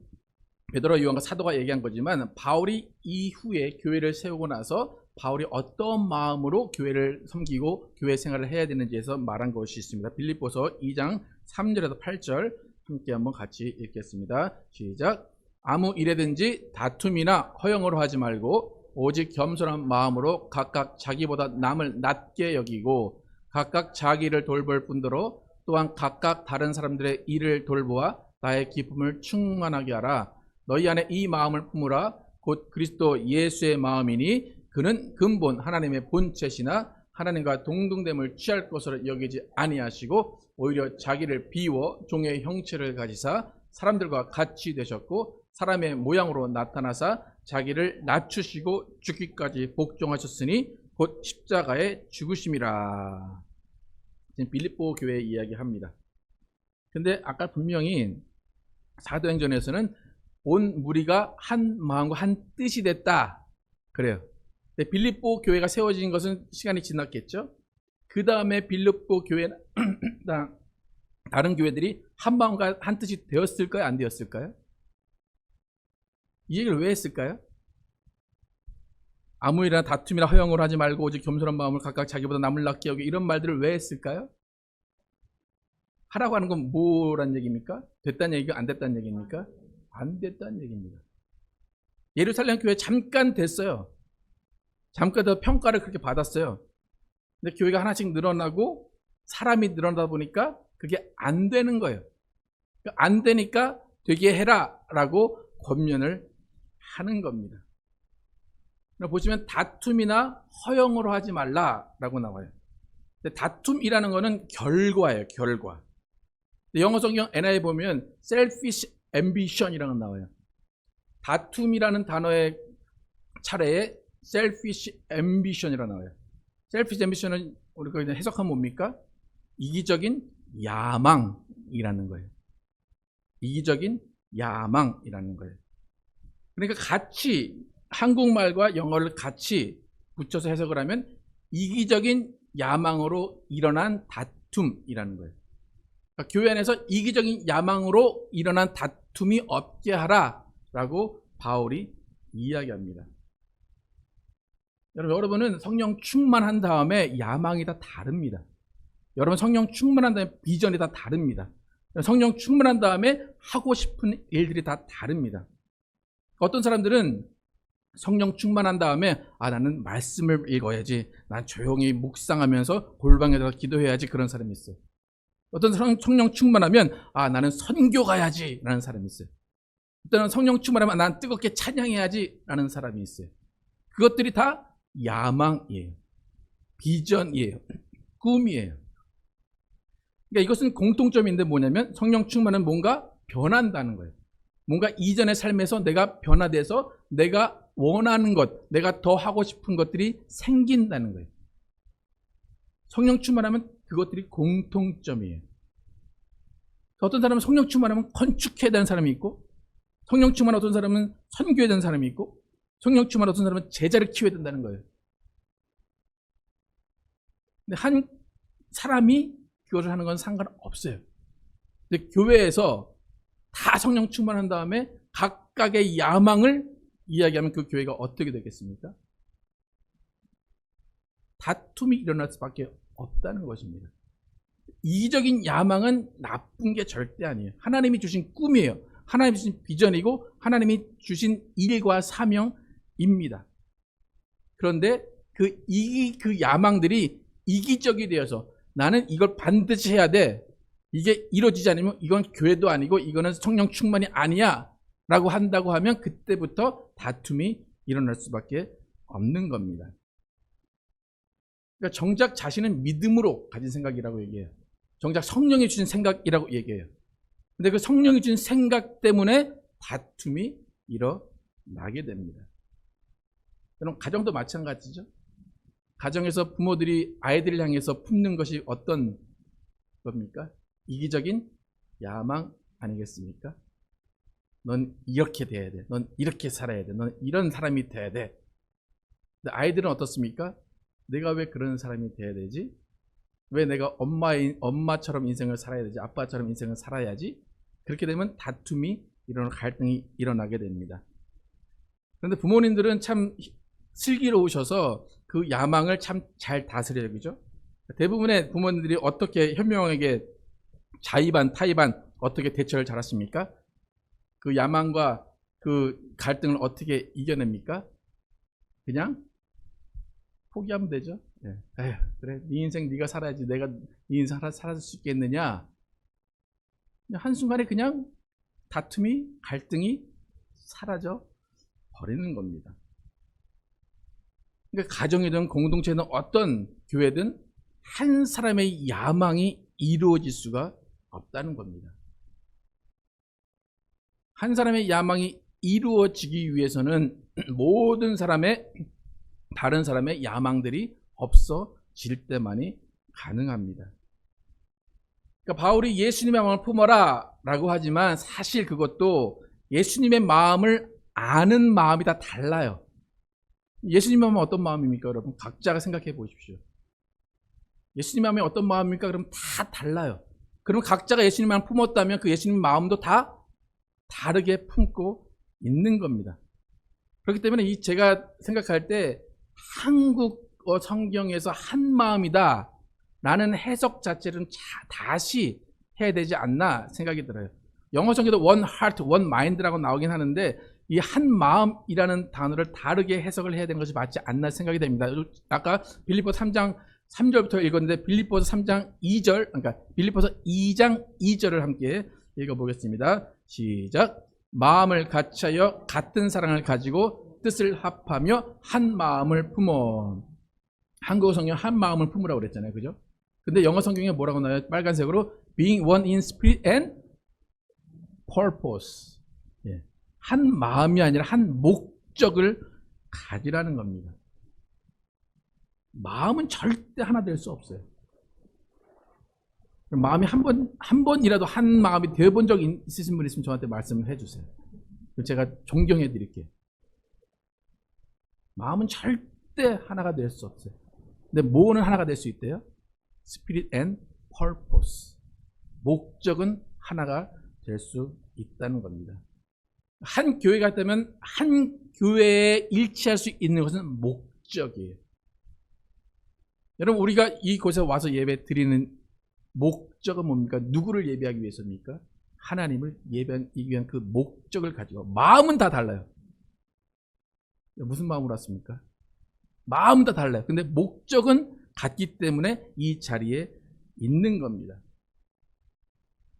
베드로와 요한과 사도가 얘기한 거지만 바울이 이후에 교회를 세우고 나서 바울이 어떤 마음으로 교회를 섬기고 교회 생활을 해야 되는지에서 말한 것이 있습니다. 빌립보서 2장 3절에서 8절 함께 한번 같이 읽겠습니다. 시작. 아무 일에든지 다툼이나 허영으로 하지 말고 오직 겸손한 마음으로 각각 자기보다 남을 낮게 여기고 각각 자기를 돌볼 뿐더러 또한 각각 다른 사람들의 일을 돌보아 나의 기쁨을 충만하게 하라. 너희 안에 이 마음을 품으라. 곧 그리스도 예수의 마음이니 그는 근본 하나님의 본체시나 하나님과 동등됨을 취할 것으로 여기지 아니하시고 오히려 자기를 비워 종의 형체를 가지사 사람들과 같이 되셨고 사람의 모양으로 나타나사 자기를 낮추시고 죽기까지 복종하셨으니 곧 십자가에 죽으심이라. 지금 빌립보 교회 이야기합니다. 근데 아까 분명히 사도행전에서는 온 무리가 한 마음과 한 뜻이 됐다 그래요. 근데 빌립보 교회가 세워진 것은 시간이 지났겠죠. 그 다음에 빌립보 교회 다른 교회들이 한 마음과 한 뜻이 되었을까요? 안 되었을까요? 이 얘기를 왜 했을까요? 아무 일이나 다툼이나 허영을 하지 말고 오직 겸손한 마음을 각각 자기보다 남을 낮게 여기 이런 말들을 왜 했을까요? 하라고 하는 건 뭐란 얘기입니까? 됐다는 얘기가 안 됐다는 얘기입니까? 안 됐다는 얘기입니다. 예루살렘 교회 잠깐 됐어요. 잠깐 더 평가를 그렇게 받았어요. 근데 교회가 하나씩 늘어나고 사람이 늘어나다 보니까 그게 안 되는 거예요. 안 되니까 되게 해라 라고 권면을 하는 겁니다. 보시면 다툼이나 허영으로 하지 말라라고 나와요. 근데 다툼이라는 거는 결과예요. 결과. 영어 성경 NIV에 보면 selfish ambition이라고 나와요. 다툼이라는 단어의 차례에 selfish ambition이라고 나와요. selfish ambition은 우리가 그냥 해석하면 뭡니까? 이기적인 야망이라는 거예요. 이기적인 야망이라는 거예요. 그러니까 같이 한국말과 영어를 같이 붙여서 해석을 하면 이기적인 야망으로 일어난 다툼이라는 거예요. 그러니까 교회 안에서 이기적인 야망으로 일어난 다툼이 없게 하라라고 바울이 이야기합니다. 여러분은 성령 충만한 다음에 야망이 다 다릅니다. 여러분 성령 충만한 다음에 비전이 다 다릅니다. 성령 충만한 다음에 하고 싶은 일들이 다 다릅니다. 어떤 사람들은 성령 충만한 다음에 나는 말씀을 읽어야지, 난 조용히 묵상하면서 골방에서 기도해야지 그런 사람이 있어요. 어떤 성령 충만하면 나는 선교 가야지 라는 사람이 있어요. 어떤 성령 충만하면 난 뜨겁게 찬양해야지 라는 사람이 있어요. 그것들이 다 야망이에요. 비전이에요. 꿈이에요. 그러니까 이것은 공통점인데 뭐냐면 성령 충만은 뭔가 변한다는 거예요. 뭔가 이전의 삶에서 내가 변화돼서 내가 원하는 것, 내가 더 하고 싶은 것들이 생긴다는 거예요. 성령 충만하면 그것들이 공통점이에요. 어떤 사람은 성령 충만하면 건축해야 되는 사람이 있고, 성령 충만한 어떤 사람은 선교해야 되는 사람이 있고, 성령 충만한 어떤 사람은 제자를 키워야 된다는 거예요. 근데 한 사람이 그것을 하는 건 상관없어요. 근데 교회에서 다 성령 충만한 다음에 각각의 야망을 이야기하면 그 교회가 어떻게 되겠습니까? 다툼이 일어날 수밖에 없다는 것입니다. 이기적인 야망은 나쁜 게 절대 아니에요. 하나님이 주신 꿈이에요. 하나님이 주신 비전이고 하나님이 주신 일과 사명입니다. 그런데 그 야망들이 이기적이 되어서 나는 이걸 반드시 해야 돼. 이게 이루어지지 않으면 이건 교회도 아니고 이거는 성령 충만이 아니야 라고 한다고 하면 그때부터 다툼이 일어날 수밖에 없는 겁니다. 그러니까 정작 자신은 믿음으로 가진 생각이라고 얘기해요. 정작 성령이 주신 생각이라고 얘기해요. 근데 그 성령이 주신 생각 때문에 다툼이 일어나게 됩니다. 여러분, 가정도 마찬가지죠. 가정에서 부모들이 아이들을 향해서 품는 것이 어떤 겁니까? 이기적인 야망 아니겠습니까? 넌 이렇게 돼야 돼. 넌 이렇게 살아야 돼. 넌 이런 사람이 돼야 돼. 근데 아이들은 어떻습니까? 내가 왜 그런 사람이 돼야 되지? 왜 내가 엄마처럼 인생을 살아야 되지? 아빠처럼 인생을 살아야지? 그렇게 되면 다툼이 일어나고 갈등이 일어나게 됩니다. 그런데 부모님들은 참 슬기로우셔서 그 야망을 참 잘 다스려요. 그죠? 대부분의 부모님들이 어떻게 현명하게 자의반, 타의반 어떻게 대처를 잘하십니까? 그 야망과 그 갈등을 어떻게 이겨냅니까? 그냥 포기하면 되죠. 네. 에휴, 그래, 네 인생 네가 살아야지. 내가 네 인생 살아줄 수 있겠느냐? 그냥 한순간에 그냥 다툼이, 갈등이 사라져 버리는 겁니다. 그러니까 가정이든 공동체든 어떤 교회든 한 사람의 야망이 이루어질 수가 없다는 겁니다. 한 사람의 야망이 이루어지기 위해서는 모든 다른 사람의 야망들이 없어질 때만이 가능합니다. 그러니까 바울이 예수님의 마음을 품어라 라고 하지만 사실 그것도 예수님의 마음을 아는 마음이 다 달라요. 예수님의 마음은 어떤 마음입니까, 여러분? 각자가 생각해 보십시오. 예수님의 마음이 어떤 마음입니까? 그럼 다 달라요. 그럼 각자가 예수님의 마음을 품었다면 그 예수님의 마음도 다 다르게 품고 있는 겁니다. 그렇기 때문에 제가 생각할 때 한국어 성경에서 한 마음이다 라는 해석 자체는 다시 해야 되지 않나 생각이 들어요. 영어 성경에도 one heart, one mind라고 나오긴 하는데 이 한 마음이라는 단어를 다르게 해석을 해야 되는 것이 맞지 않나 생각이 됩니다. 아까 빌립보서 3장 3절부터 읽었는데 빌립보서 3장 2절, 그러니까 빌립보서 2장 2절을 함께 읽어보겠습니다. 시작. 마음을 같이하여 같은 사랑을 가지고 뜻을 합하며 한 마음을 품어. 한국어 성경 한 마음을 품으라고 그랬잖아요. 그죠? 근데 영어 성경에 뭐라고 나와요? 빨간색으로 being one in spirit and purpose. 예. 한 마음이 아니라 한 목적을 가지라는 겁니다. 마음은 절대 하나 될 수 없어요. 마음이 한 번이라도 한 마음이 되어본 적 있으신 분 있으면 저한테 말씀을 해주세요. 제가 존경해 드릴게요. 마음은 절대 하나가 될 수 없어요. 근데 뭐는 하나가 될 수 있대요? Spirit and purpose. 목적은 하나가 될 수 있다는 겁니다. 한 교회가 있다면 한 교회에 일치할 수 있는 것은 목적이에요. 여러분, 우리가 이곳에 와서 예배 드리는 목적은 뭡니까? 누구를 예배하기 위해서입니까? 하나님을 예배하기 위한 그 목적을 가지고. 마음은 다 달라요. 무슨 마음으로 왔습니까? 마음은 다 달라요. 근데 목적은 같기 때문에 이 자리에 있는 겁니다.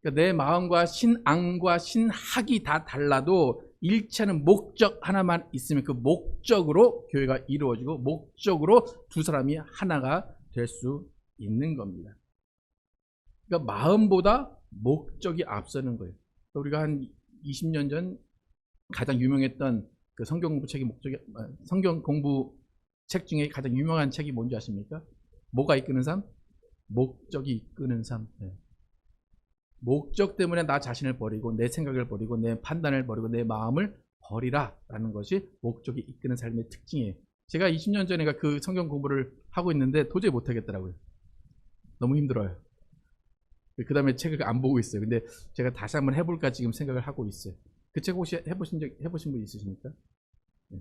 그러니까 내 마음과 신앙과 신학이 다 달라도 일치하는 목적 하나만 있으면 그 목적으로 교회가 이루어지고 목적으로 두 사람이 하나가 될 수 있는 겁니다. 그러니까 마음보다 목적이 앞서는 거예요. 우리가 한 20년 전 가장 유명했던 그 성경 공부 책이 성경 공부 책 중에 가장 유명한 책이 뭔지 아십니까? 뭐가 이끄는 삶? 목적이 이끄는 삶. 네. 목적 때문에 나 자신을 버리고 내 생각을 버리고 내 판단을 버리고 내 마음을 버리라 라는 것이 목적이 이끄는 삶의 특징이에요. 제가 20년 전에 그 성경 공부를 하고 있는데 도저히 못하겠더라고요. 너무 힘들어요. 그 다음에 책을 안 보고 있어요. 근데 제가 다시 한번 해볼까 지금 생각을 하고 있어요. 그 책 혹시 해보신 분 있으십니까? 네.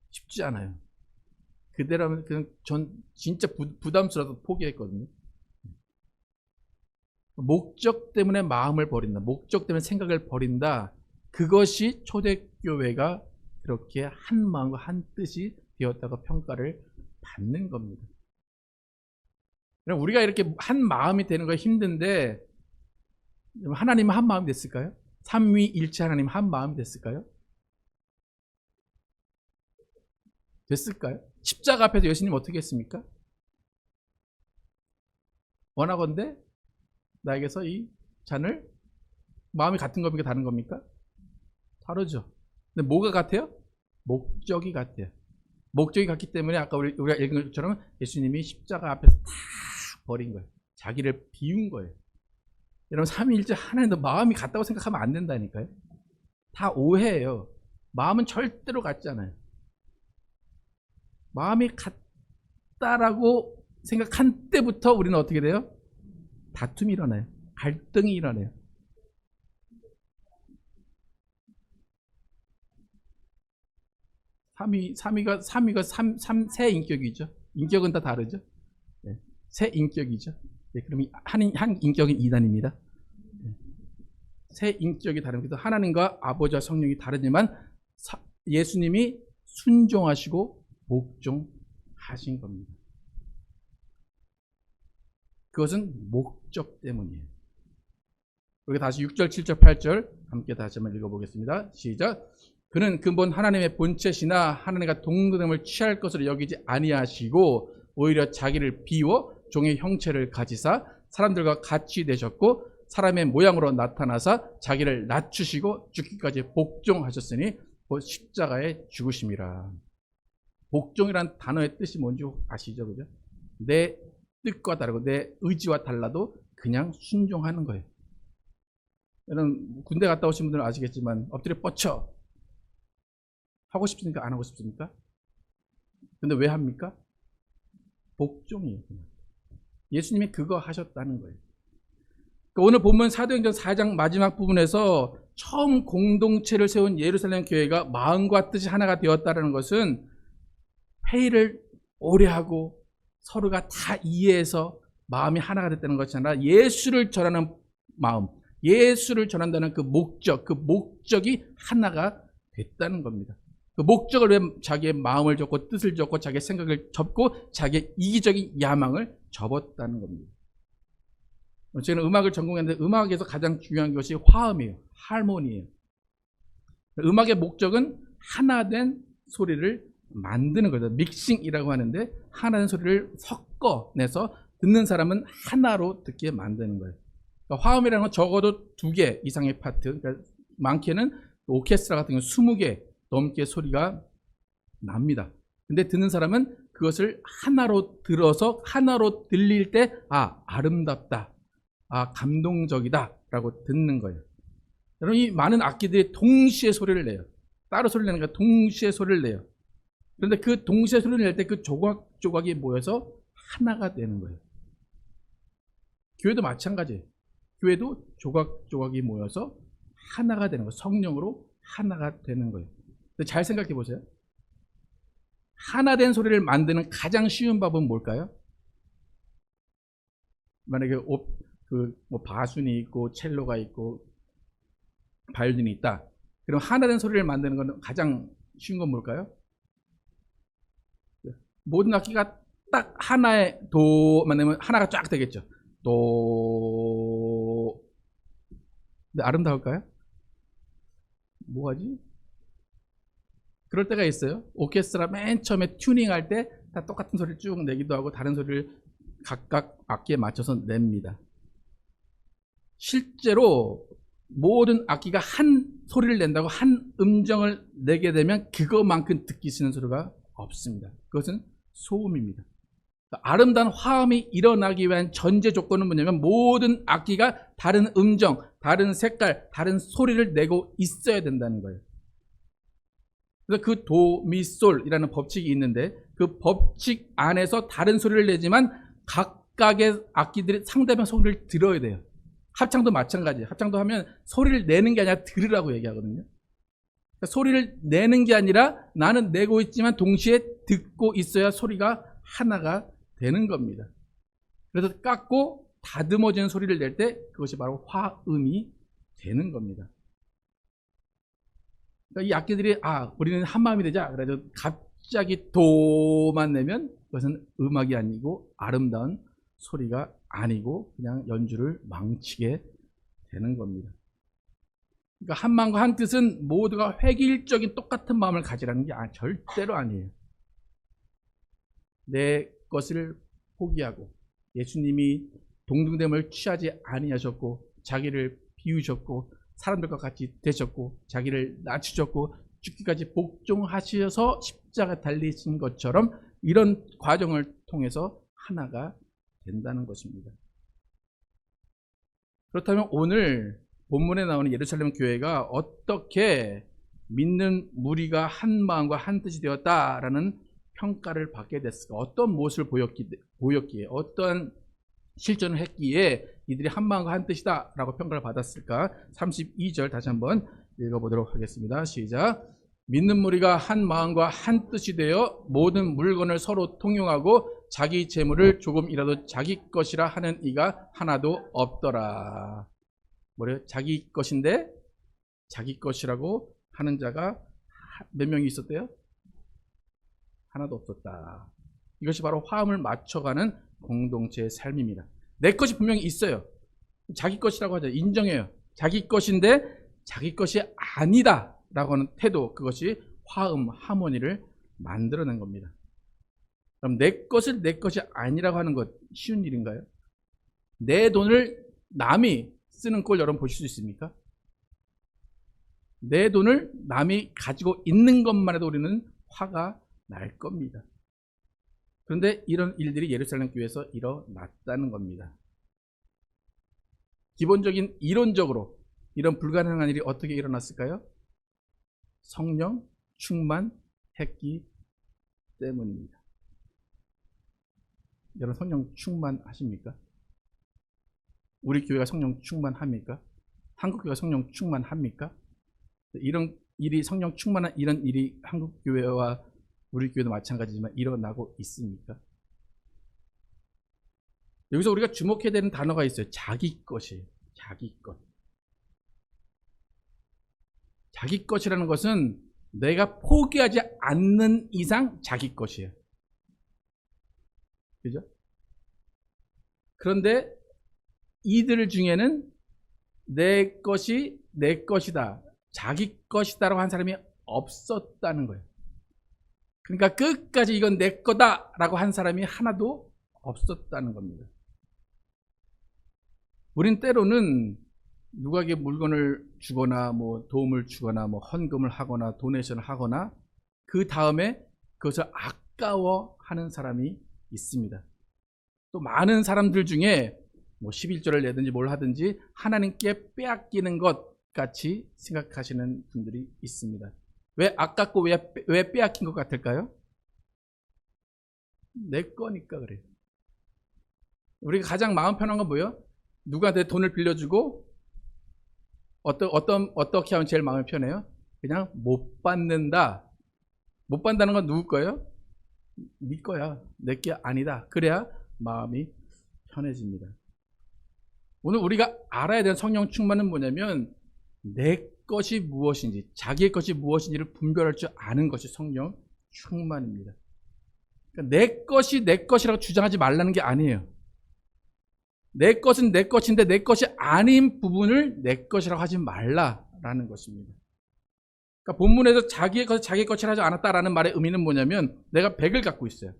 쉽지 않아요. 그대로면 그냥 전 진짜 부담스러워서 포기했거든요. 목적 때문에 마음을 버린다. 목적 때문에 생각을 버린다. 그것이 초대교회가 그렇게 한 마음과 한 뜻이 되었다고 평가를 받는 겁니다. 우리가 이렇게 한 마음이 되는 거 힘든데 하나님은 한 마음이 됐을까요? 삼위일체 하나님 한 마음이 됐을까요? 됐을까요? 십자가 앞에서 예수님 어떻게 했습니까? 원하건대 나에게서 이 잔을, 마음이 같은 겁니까? 다른 겁니까? 다르죠. 근데 뭐가 같아요? 목적이 같아요. 목적이 같기 때문에 아까 우리가 읽은 것처럼 예수님이 십자가 앞에서 다 버린 거예요. 자기를 비운 거예요. 여러분 삼위일체 하나님도 마음이 같다고 생각하면 안 된다니까요. 다 오해예요. 마음은 절대로 같지 않아요. 마음이 같다라고 생각한 때부터 우리는 어떻게 돼요? 다툼이 일어나요. 갈등이 일어나요. 삼위가 세 인격이죠. 인격은 다 다르죠. 네. 세 인격이죠. 네, 그럼 한 인격은 이단입니다. 네. 세 인격이 다릅니다. 하나님과 아버지와 성령이 다르지만 예수님이 순종하시고 복종하신 겁니다. 그것은 목적 때문이에요. 우리가 다시 6절, 7절, 8절 함께 다시 한번 읽어보겠습니다. 시작. 그는 근본 하나님의 본체시나 하나님과 동등함을 취할 것으로 여기지 아니하시고 오히려 자기를 비워 종의 형체를 가지사 사람들과 같이 되셨고 사람의 모양으로 나타나사 자기를 낮추시고 죽기까지 복종하셨으니 곧 십자가에 죽으심이라. 복종이란 단어의 뜻이 뭔지 아시죠? 그죠? 내 뜻과 다르고 내 의지와 달라도 그냥 순종하는 거예요. 여러분 군대 갔다 오신 분들은 아시겠지만 엎드려 뻗쳐 하고 싶습니까? 안 하고 싶습니까? 근데 왜 합니까? 복종이에요. 예수님이 그거 하셨다는 거예요. 그러니까 오늘 본문 사도행전 4장 마지막 부분에서 처음 공동체를 세운 예루살렘 교회가 마음과 뜻이 하나가 되었다는 것은 회의를 오래 하고 서로가 다 이해해서 마음이 하나가 됐다는 것이 아니라 예수를 전하는 마음, 예수를 전한다는 그 목적이 하나가 됐다는 겁니다. 그 목적을 왜 자기의 마음을 접고 뜻을 접고 자기의 생각을 접고 자기의 이기적인 야망을 접었다는 겁니다. 저는 음악을 전공했는데 음악에서 가장 중요한 것이 화음이에요. 하모니예요. 음악의 목적은 하나된 소리를 만드는 거죠. 믹싱이라고 하는데 하나된 소리를 섞어내서 듣는 사람은 하나로 듣게 만드는 거예요. 그러니까 화음이라는 건 적어도 2개 이상의 파트, 그러니까 많게는 오케스트라 같은 경우 20개 넘게 소리가 납니다. 근데 듣는 사람은 그것을 하나로 들어서 하나로 들릴 때 아름답다, 감동적이다 라고 듣는 거예요. 여러분 이 많은 악기들이 동시에 소리를 내요. 따로 소리를 내는 게 동시에 소리를 내요. 그런데 그 동시에 소리를 낼 때 그 조각조각이 모여서 하나가 되는 거예요. 교회도 마찬가지예요. 교회도 조각조각이 모여서 하나가 되는 거예요. 성령으로 하나가 되는 거예요. 근데 잘 생각해 보세요. 하나 된 소리를 만드는 가장 쉬운 법은 뭘까요? 만약에 바순이 있고 첼로가 있고 바이올린이 있다. 그럼 하나 된 소리를 만드는 건 가장 쉬운 건 뭘까요? 모든 악기가 딱 하나의 도만 내면 하나가 쫙 되겠죠. 도. 근데 아름다울까요? 뭐하지? 그럴 때가 있어요. 오케스트라 맨 처음에 튜닝할 때 다 똑같은 소리를 쭉 내기도 하고 다른 소리를 각각 악기에 맞춰서 냅니다. 실제로 모든 악기가 한 소리를 낸다고 한 음정을 내게 되면 그것만큼 듣기 싫은 소리가 없습니다. 그것은 소음입니다. 아름다운 화음이 일어나기 위한 전제 조건은 뭐냐면 모든 악기가 다른 음정, 다른 색깔, 다른 소리를 내고 있어야 된다는 거예요. 그래서 그 도, 미, 솔이라는 법칙이 있는데 그 법칙 안에서 다른 소리를 내지만 각각의 악기들이 상대방 소리를 들어야 돼요. 합창도 마찬가지예요. 합창도 하면 소리를 내는 게 아니라 들으라고 얘기하거든요. 소리를 내는 게 아니라 나는 내고 있지만 동시에 듣고 있어야 소리가 하나가 되는 겁니다. 그래서 깎고 다듬어지는 소리를 낼 때 그것이 바로 화음이 되는 겁니다. 그러니까 이 악기들이 우리는 한 마음이 되자 그래서 갑자기 도만 내면 그것은 음악이 아니고 아름다운 소리가 아니고 그냥 연주를 망치게 되는 겁니다. 그러니까 한 마음과 한 뜻은 모두가 획일적인 똑같은 마음을 가지라는 게 절대로 아니에요. 내 것을 포기하고 예수님이 동등됨을 취하지 아니하셨고 자기를 비우셨고 사람들과 같이 되셨고 자기를 낮추셨고 죽기까지 복종하셔서 십자가 달리신 것처럼 이런 과정을 통해서 하나가 된다는 것입니다. 그렇다면 오늘 본문에 나오는 예루살렘 교회가 어떻게 믿는 무리가 한 마음과 한 뜻이 되었다라는 평가를 받게 됐을까? 어떤 모습을 보였기에 어떤 실전을 했기에 이들이 한 마음과 한 뜻이다 라고 평가를 받았을까? 32절 다시 한번 읽어보도록 하겠습니다. 시작. 믿는 무리가 한 마음과 한 뜻이 되어 모든 물건을 서로 통용하고 자기 재물을 조금이라도 자기 것이라 하는 이가 하나도 없더라. 뭐래요? 자기 것인데 자기 것이라고 하는 자가 몇 명이 있었대요? 하나도 없었다. 이것이 바로 화음을 맞춰가는 공동체의 삶입니다. 내 것이 분명히 있어요. 자기 것이라고 하죠. 인정해요. 자기 것인데 자기 것이 아니다 라고 하는 태도, 그것이 화음, 하모니를 만들어낸 겁니다. 그럼 내 것을 내 것이 아니라고 하는 것 쉬운 일인가요? 내 돈을 남이 쓰는 꼴 여러분 보실 수 있습니까? 내 돈을 남이 가지고 있는 것만 해도 우리는 화가 날 겁니다. 그런데 이런 일들이 예루살렘 교회에서 일어났다는 겁니다. 기본적인 이론적으로 이런 불가능한 일이 어떻게 일어났을까요? 성령 충만했기 때문입니다. 여러분 성령 충만하십니까? 우리 교회가 성령 충만합니까? 한국 교회가 성령 충만합니까? 이런 일이 성령 충만한 이런 일이 한국 교회와 우리 교회도 마찬가지지만 일어나고 있습니까? 여기서 우리가 주목해야 되는 단어가 있어요. 자기 것이에요. 자기 것. 자기 것이라는 것은 내가 포기하지 않는 이상 자기 것이에요. 그죠? 그런데 이들 중에는 내 것이 내 것이다, 자기 것이다라고 한 사람이 없었다는 거예요. 그러니까 끝까지 이건 내 거다라고 한 사람이 하나도 없었다는 겁니다. 우린 때로는 누구에게 물건을 주거나 뭐 도움을 주거나 뭐 헌금을 하거나 도네이션을 하거나 그 다음에 그것을 아까워하는 사람이 있습니다. 또 많은 사람들 중에 뭐 11조를 내든지 뭘 하든지 하나님께 빼앗기는 것 같이 생각하시는 분들이 있습니다. 왜 아깝고 왜 빼앗긴 것 같을까요? 내 거니까 그래요. 우리가 가장 마음 편한 건 뭐예요? 누가 내 돈을 빌려주고 어떻게 하면 제일 마음이 편해요? 그냥 못 받는다. 못 받는다는 건 누구 거예요? 네 거야. 내 게 아니다. 그래야 마음이 편해집니다. 오늘 우리가 알아야 되는 성령 충만은 뭐냐면 내 것이 무엇인지, 자기의 것이 무엇인지를 분별할 줄 아는 것이 성령 충만입니다. 그러니까 내 것이 내 것이라고 주장하지 말라는 게 아니에요. 내 것은 내 것인데 내 것이 아닌 부분을 내 것이라고 하지 말라라는 것입니다. 그러니까 본문에서 자기의 것을 자기의 것이라 하지 않았다라는 말의 의미는 뭐냐면 내가 100을 갖고 있어요.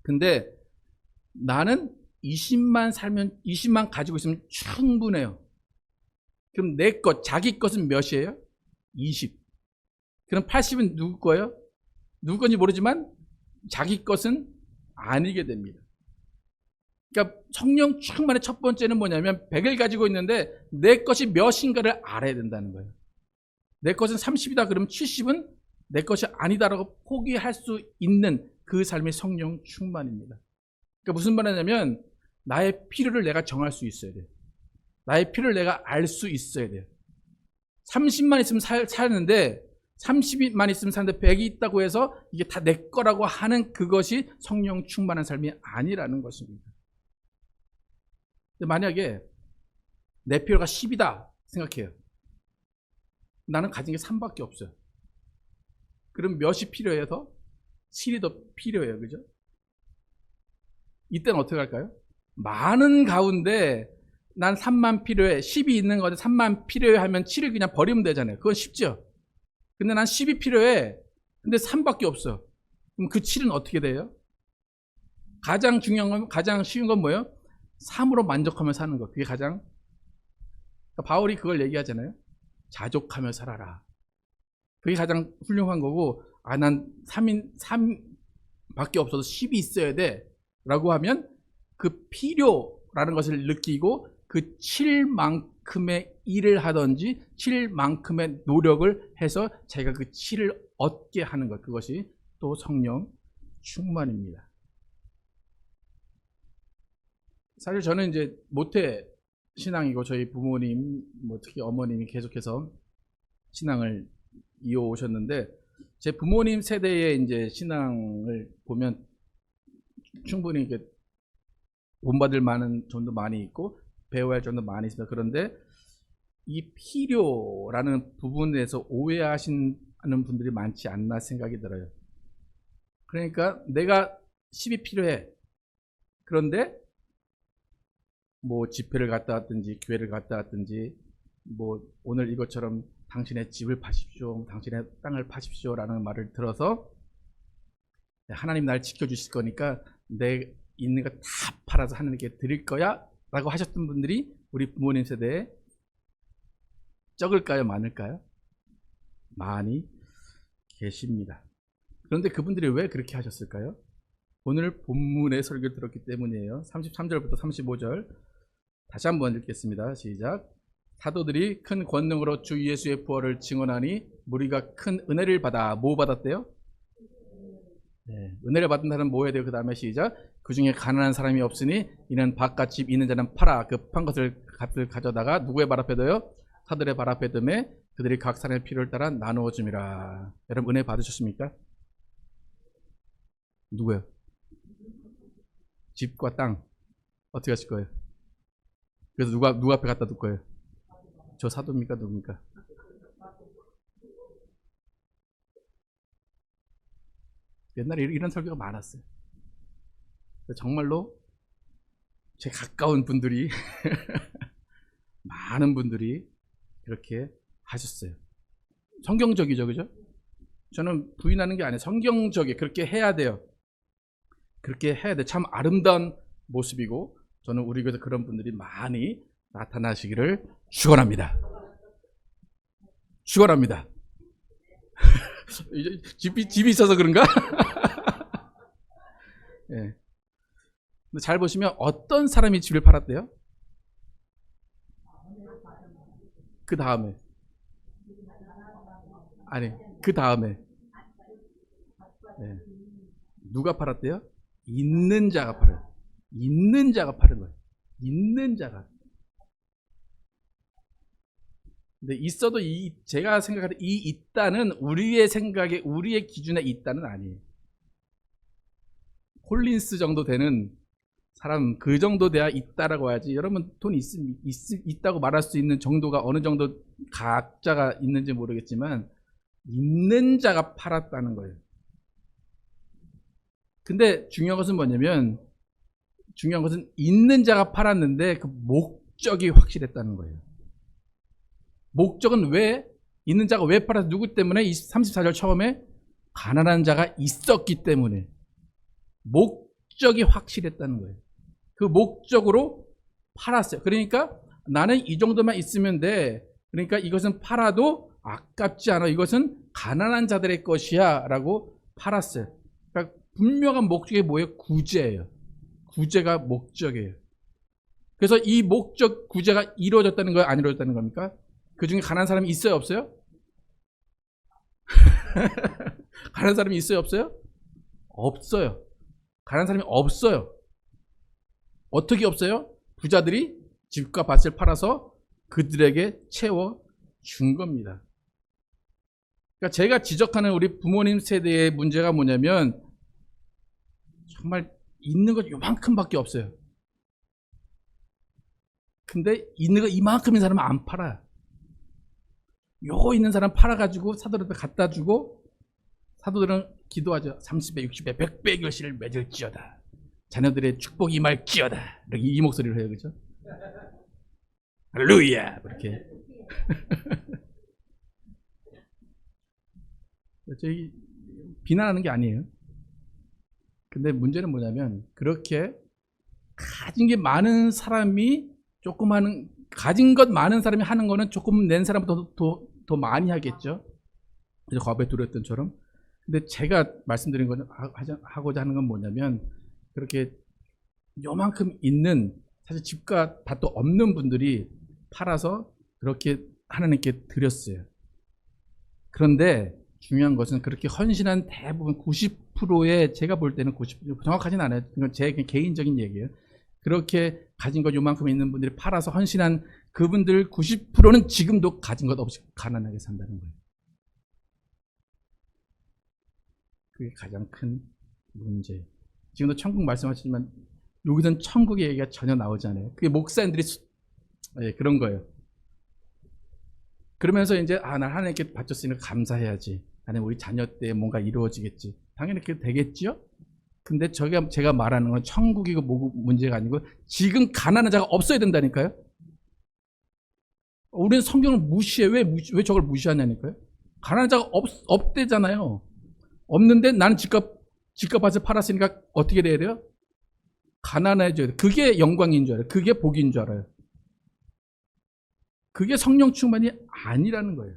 근데 나는 20만 가지고 있으면 충분해요. 그럼 내 것, 자기 것은 몇이에요? 20. 그럼 80은 누구 거예요? 누구 건지 모르지만 자기 것은 아니게 됩니다. 그러니까 성령 충만의 첫 번째는 뭐냐면 100을 가지고 있는데 내 것이 몇인가를 알아야 된다는 거예요. 내 것은 30이다 그러면 70은 내 것이 아니다라고 포기할 수 있는 그 삶의 성령 충만입니다. 그러니까 무슨 말이냐면 나의 필요를 내가 정할 수 있어야 돼요. 나의 필요를 내가 알 수 있어야 돼요. 30만 있으면 사는데 30만 있으면 사는데 100이 있다고 해서 이게 다 내 거라고 하는 그것이 성령 충만한 삶이 아니라는 것입니다. 근데 만약에 내 필요가 10이다 생각해요. 나는 가진 게 3밖에 없어요. 그럼 몇이 필요해요 더? 7이 더 필요해요. 그죠? 이때는 어떻게 할까요? 많은 가운데 난 3만 필요해. 10이 있는 건데 3만 필요해 하면 7을 그냥 버리면 되잖아요. 그건 쉽죠? 근데 난 10이 필요해. 근데 3밖에 없어. 그럼 그 7은 어떻게 돼요? 가장 중요한 건, 가장 쉬운 건 뭐예요? 3으로 만족하며 사는 거. 그게 가장, 그러니까 바울이 그걸 얘기하잖아요. 자족하며 살아라. 그게 가장 훌륭한 거고, 난 3밖에 없어서 10이 있어야 돼. 라고 하면 그 필요라는 것을 느끼고 그 7만큼의 일을 하든지 7만큼의 노력을 해서 자기가 그 7을 얻게 하는 것. 그것이 또 성령 충만입니다. 사실 저는 이제 모태 신앙이고 저희 부모님, 특히 어머님이 계속해서 신앙을 이어오셨는데 제 부모님 세대의 이제 신앙을 보면 충분히 본받을 만한 점도 많이 있고 배워야 할 점도 많이 있습니다. 그런데 이 필요라는 부분에서 오해하시는 분들이 많지 않나 생각이 들어요. 그러니까 내가 10이 필요해. 그런데 집회를 갔다 왔든지 교회를 갔다 왔든지 오늘 이것처럼 당신의 집을 파십시오, 당신의 땅을 파십시오라는 말을 들어서 하나님 날 지켜주실 거니까 내 있는 거 다 팔아서 하나님께 드릴 거야 라고 하셨던 분들이 우리 부모님 세대에 적을까요? 많을까요? 많이 계십니다. 그런데 그분들이 왜 그렇게 하셨을까요? 오늘 본문의 설교를 들었기 때문이에요. 33절부터 35절 다시 한번 읽겠습니다. 시작. 사도들이 큰 권능으로 주 예수의 부활을 증언하니 무리가 큰 은혜를 받아 뭐 받았대요? 네, 은혜를 받는다는 뭐 해야 돼요? 그 다음에 시작. 그 중에 가난한 사람이 없으니 이는 바깥 집 있는 자는 팔아 그 판 것을 값을 가져다가 누구의 발 앞에 둬요? 사들의 발 앞에 둠에 그들이 각 사람의 필요를 따라 나누어 줌이라. 여러분 은혜 받으셨습니까? 누구요? 집과 땅 어떻게 하실 거예요? 그래서 누가 앞에 갖다 둘 거예요? 저 사도입니까? 누굽니까? 옛날에 이런 설교가 많았어요. 정말로 제 가까운 분들이 많은 분들이 그렇게 하셨어요. 성경적이죠, 그죠? 저는 부인하는 게 아니에요. 성경적이 그렇게 해야 돼요. 그렇게 해야 돼. 참 아름다운 모습이고 저는 우리 교회에서 그런 분들이 많이 나타나시기를 축원합니다. 축원합니다. 집이 있어서 그런가? 네. 근데 잘 보시면 어떤 사람이 집을 팔았대요? 그 다음에 아니 그 다음에 네. 누가 팔았대요? 있는 자가 팔아요. 있는 자가 파는 거예요. 있는 자가. 근데 있어도 제가 생각할 때 이 있다는 우리의 생각에 우리의 기준에 있다는 아니에요. 콜린스 정도 되는 사람 그 정도 돼야 있다라고 하지. 여러분 돈 있다고 말할 수 있는 정도가 어느 정도 각자가 있는지 모르겠지만 있는 자가 팔았다는 거예요. 근데 중요한 것은 뭐냐면 중요한 것은 있는 자가 팔았는데 그 목적이 확실했다는 거예요. 목적은 왜 있는 자가 왜 팔아서 누구 때문에 34절 처음에 가난한 자가 있었기 때문에 목적이 확실했다는 거예요. 그 목적으로 팔았어요. 그러니까 나는 이 정도만 있으면 돼. 그러니까 이것은 팔아도 아깝지 않아. 이것은 가난한 자들의 것이야 라고 팔았어요. 그러니까 분명한 목적이 뭐예요? 구제예요. 구제가 목적이에요. 그래서 이 목적 구제가 이루어졌다는 거예요? 안 이루어졌다는 겁니까? 그 중에 가난한 사람이 있어요? 없어요? 가난한 사람이 있어요? 없어요? 없어요. 가난한 사람이 없어요. 어떻게 없어요? 부자들이 집과 밭을 팔아서 그들에게 채워 준 겁니다. 그러니까 제가 지적하는 우리 부모님 세대의 문제가 뭐냐면 정말 있는 것 요만큼밖에 없어요. 근데 있는 거 이만큼인 사람은 안 팔아요. 요거 있는 사람 팔아가지고 사도들한테 갖다 주고 사도들은 기도하죠. 30배, 60배, 100배 결실을 맺을지어다. 자녀들의 축복이 임할지어다. 이렇게 이 목소리를 해요. 그죠? 할렐루야! 이렇게. 저희 비난하는 게 아니에요. 근데 문제는 뭐냐면 그렇게 가진 게 많은 사람이 조금 하는, 가진 것 많은 사람이 하는 거는 조금 낸 사람보다 더 많이 하겠죠. 그래서 과거에 두려웠던처럼. 근데 제가 말씀드린 거 하고자 하는 건 뭐냐면 그렇게 요만큼 있는 사실 집과 밭도 없는 분들이 팔아서 그렇게 하나님께 드렸어요. 그런데 중요한 것은 그렇게 헌신한 대부분 90%의 제가 볼 때는 90% 정확하진 않아요. 이건 제 개인적인 얘기예요. 그렇게 가진 것 요만큼 있는 분들이 팔아서 헌신한 그분들 90%는 지금도 가진 것 없이 가난하게 산다는 거예요. 그게 가장 큰 문제. 지금도 천국 말씀하시지만 여기서는 천국의 얘기가 전혀 나오지 않아요. 그게 목사님들이 그런 거예요. 그러면서 이제 난 하나님께 바쳤으니까 감사해야지. 아니면 우리 자녀 때 뭔가 이루어지겠지. 당연히 그렇게 되겠지요. 근데 제가 말하는 건 천국이고 문제가 아니고 지금 가난한 자가 없어야 된다니까요. 우리는 성경을 무시해. 왜 저걸 무시하냐니까요. 가난한 자가 없대잖아요. 없는데 나는 집값 팔았으니까 어떻게 돼야 돼요? 가난해져야 돼요. 그게 영광인 줄 알아요. 그게 복인 줄 알아요. 그게 성령 충만이 아니라는 거예요.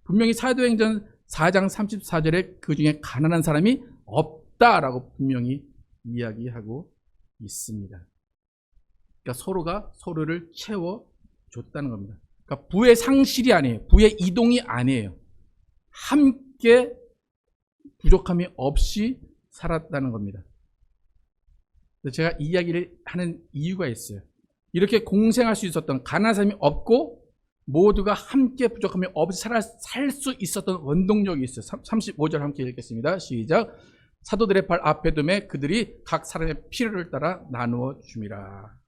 분명히 사도행전 4장 34절에 그 중에 가난한 사람이 없다라고 분명히 이야기하고 있습니다. 그러니까 서로가 서로를 채워줬다는 겁니다. 그러니까 부의 상실이 아니에요. 부의 이동이 아니에요. 함께 부족함이 없이 살았다는 겁니다. 제가 이 이야기를 하는 이유가 있어요. 이렇게 공생할 수 있었던, 가난한 사람이 없고 모두가 함께 부족함이 없이 살 수 있었던 원동력이 있어요. 35절 함께 읽겠습니다. 시작. 사도들의 발 앞에 두매 그들이 각 사람의 필요를 따라 나누어 줌이라.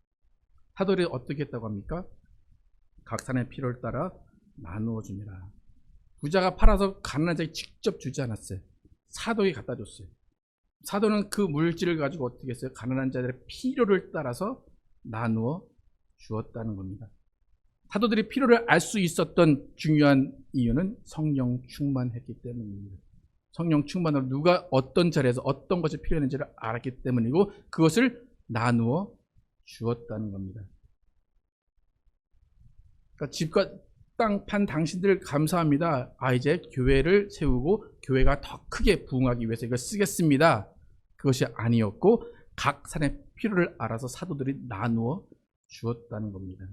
사도들이 어떻게 했다고 합니까? 각 사람의 필요를 따라 나누어 줍니다. 부자가 팔아서 가난한 자에게 직접 주지 않았어요. 사도에게 갖다 줬어요. 사도는 그 물질을 가지고 어떻게 했어요? 가난한 자들의 필요를 따라서 나누어 주었다는 겁니다. 사도들이 필요를 알 수 있었던 중요한 이유는 성령 충만했기 때문입니다. 성령 충만으로 누가 어떤 자리에서 어떤 것이 필요했는지를 알았기 때문이고 그것을 나누어 주었다는 겁니다. 그러니까 집과 땅 판 당신들 감사합니다. 이제 교회를 세우고 교회가 더 크게 부흥하기 위해서 이걸 쓰겠습니다. 그것이 아니었고 각 사람의 필요를 알아서 사도들이 나누어 주었다는 겁니다.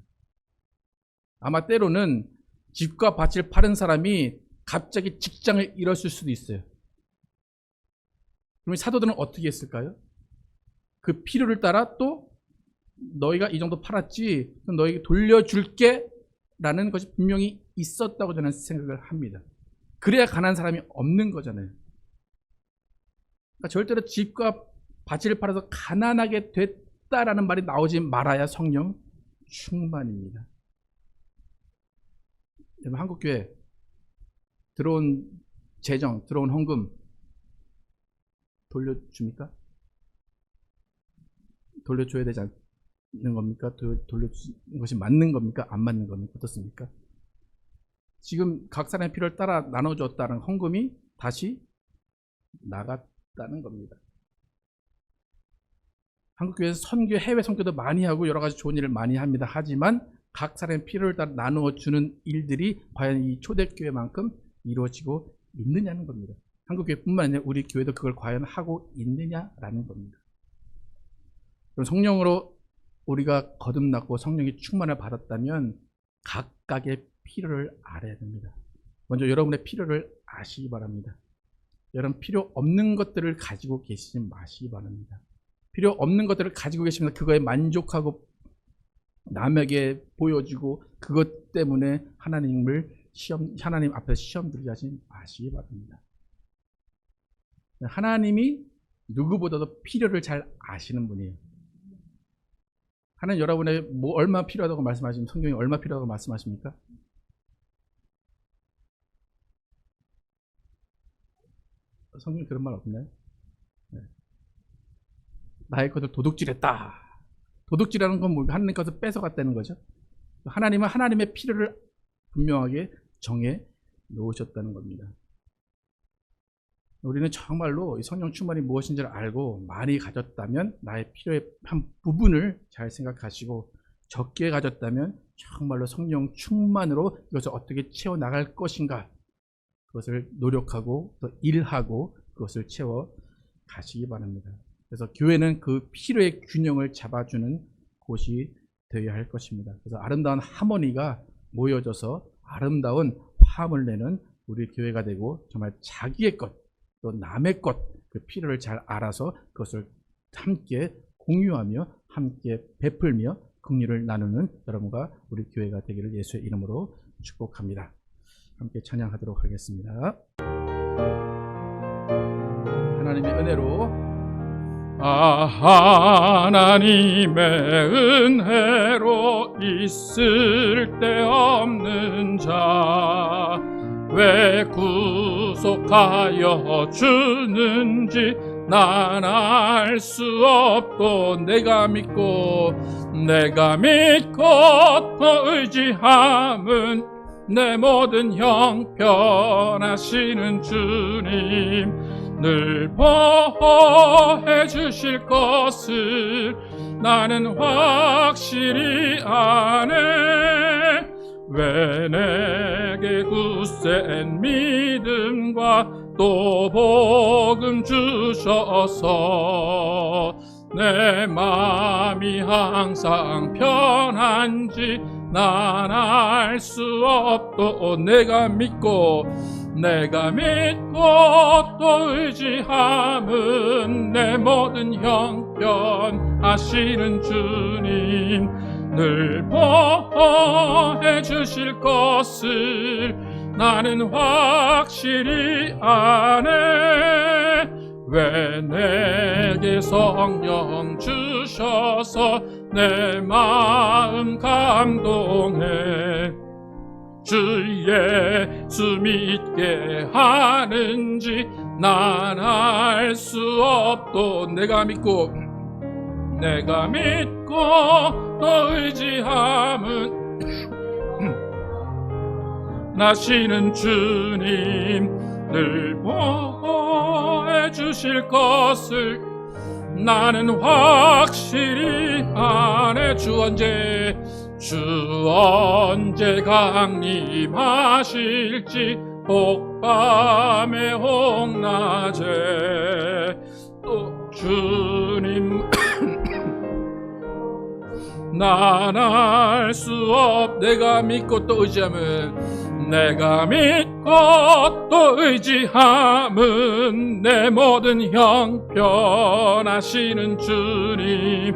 아마 때로는 집과 밭을 파는 사람이 갑자기 직장을 잃었을 수도 있어요. 그럼 사도들은 어떻게 했을까요? 그 필요를 따라 또 너희가 이 정도 팔았지 너희에게 돌려줄게 라는 것이 분명히 있었다고 저는 생각을 합니다. 그래야 가난한 사람이 없는 거잖아요. 그러니까 절대로 집과 밭을 팔아서 가난하게 됐다라는 말이 나오지 말아야 성령 충만입니다. 여러분 한국교회 들어온 재정, 들어온 헌금 돌려줍니까? 돌려줘야 되지 않는 겁니까? 돌려주는 것이 맞는 겁니까? 안 맞는 겁니까? 어떻습니까? 지금 각 사람의 필요를 따라 나눠줬다는 헌금이 다시 나갔다는 겁니다. 한국교회에서 선교, 해외 선교도 많이 하고 여러 가지 좋은 일을 많이 합니다. 하지만 각 사람의 필요를 따라 나누어 주는 일들이 과연 이 초대교회만큼 이루어지고 있느냐는 겁니다. 한국교회뿐만 아니라 우리 교회도 그걸 과연 하고 있느냐라는 겁니다. 그럼 성령으로 우리가 거듭났고 성령이 충만을 받았다면 각각의 필요를 알아야 됩니다. 먼저 여러분의 필요를 아시기 바랍니다. 여러분 필요 없는 것들을 가지고 계시지 마시기 바랍니다. 필요 없는 것들을 가지고 계시면 그거에 만족하고 남에게 보여주고 그것 때문에 하나님을 하나님 앞에서 시험 들게 하지 마시기 바랍니다. 하나님이 누구보다도 필요를 잘 아시는 분이에요. 하나님 여러분의 뭐 얼마 필요하다고 말씀하시면 성경이 얼마 필요하다고 말씀하십니까? 성경에 그런 말 없나요? 네. 나의 것을 도둑질했다. 도둑질하는 건 뭐 하나님 것을 뺏어갔다는 거죠. 하나님은 하나님의 필요를 분명하게 정해 놓으셨다는 겁니다. 우리는 정말로 이 성령 충만이 무엇인지를 알고 많이 가졌다면 나의 필요의 한 부분을 잘 생각하시고 적게 가졌다면 정말로 성령 충만으로 이것을 어떻게 채워나갈 것인가 그것을 노력하고 또 일하고 그것을 채워 가시기 바랍니다. 그래서 교회는 그 필요의 균형을 잡아주는 곳이 되어야 할 것입니다. 그래서 아름다운 하모니가 모여져서 아름다운 화음을 내는 우리 교회가 되고 정말 자기의 것 또 남의 것 그 필요를 잘 알아서 그것을 함께 공유하며 함께 베풀며 긍휼을 나누는 여러분과 우리 교회가 되기를 예수의 이름으로 축복합니다. 함께 찬양하도록 하겠습니다. 하나님의 은혜로 하나님의 은혜로 있을 데 없는 자 왜 구속하여 주는지 난 알 수 없고 내가 믿고 또 의지함은 내 모든 형편하시는 주님 늘 보호해 주실 것을 나는 확실히 아네. 왜 내게 굳센 믿음과 또 복음 주셔서 내 마음이 항상 편한지 난 알 수 없고 내가 믿고 또 의지함은 내 모든 형편 하시는 주님 늘 보호해 주실 것을 나는 확실히 아네. 왜 내게 성령 주셔서 내 마음 감동해 주 예수 믿게 하는지 난 알 수 없고 내가 믿고 또 의지함은 나시는 주님 늘 보호해 주실 것을 나는 확실히 아네. 주 언제 강림하실지 혹밤에 혹낮에 또 주님 난 알 수 없 내가 믿고 또 의지함은 내 모든 형편 하시는 주님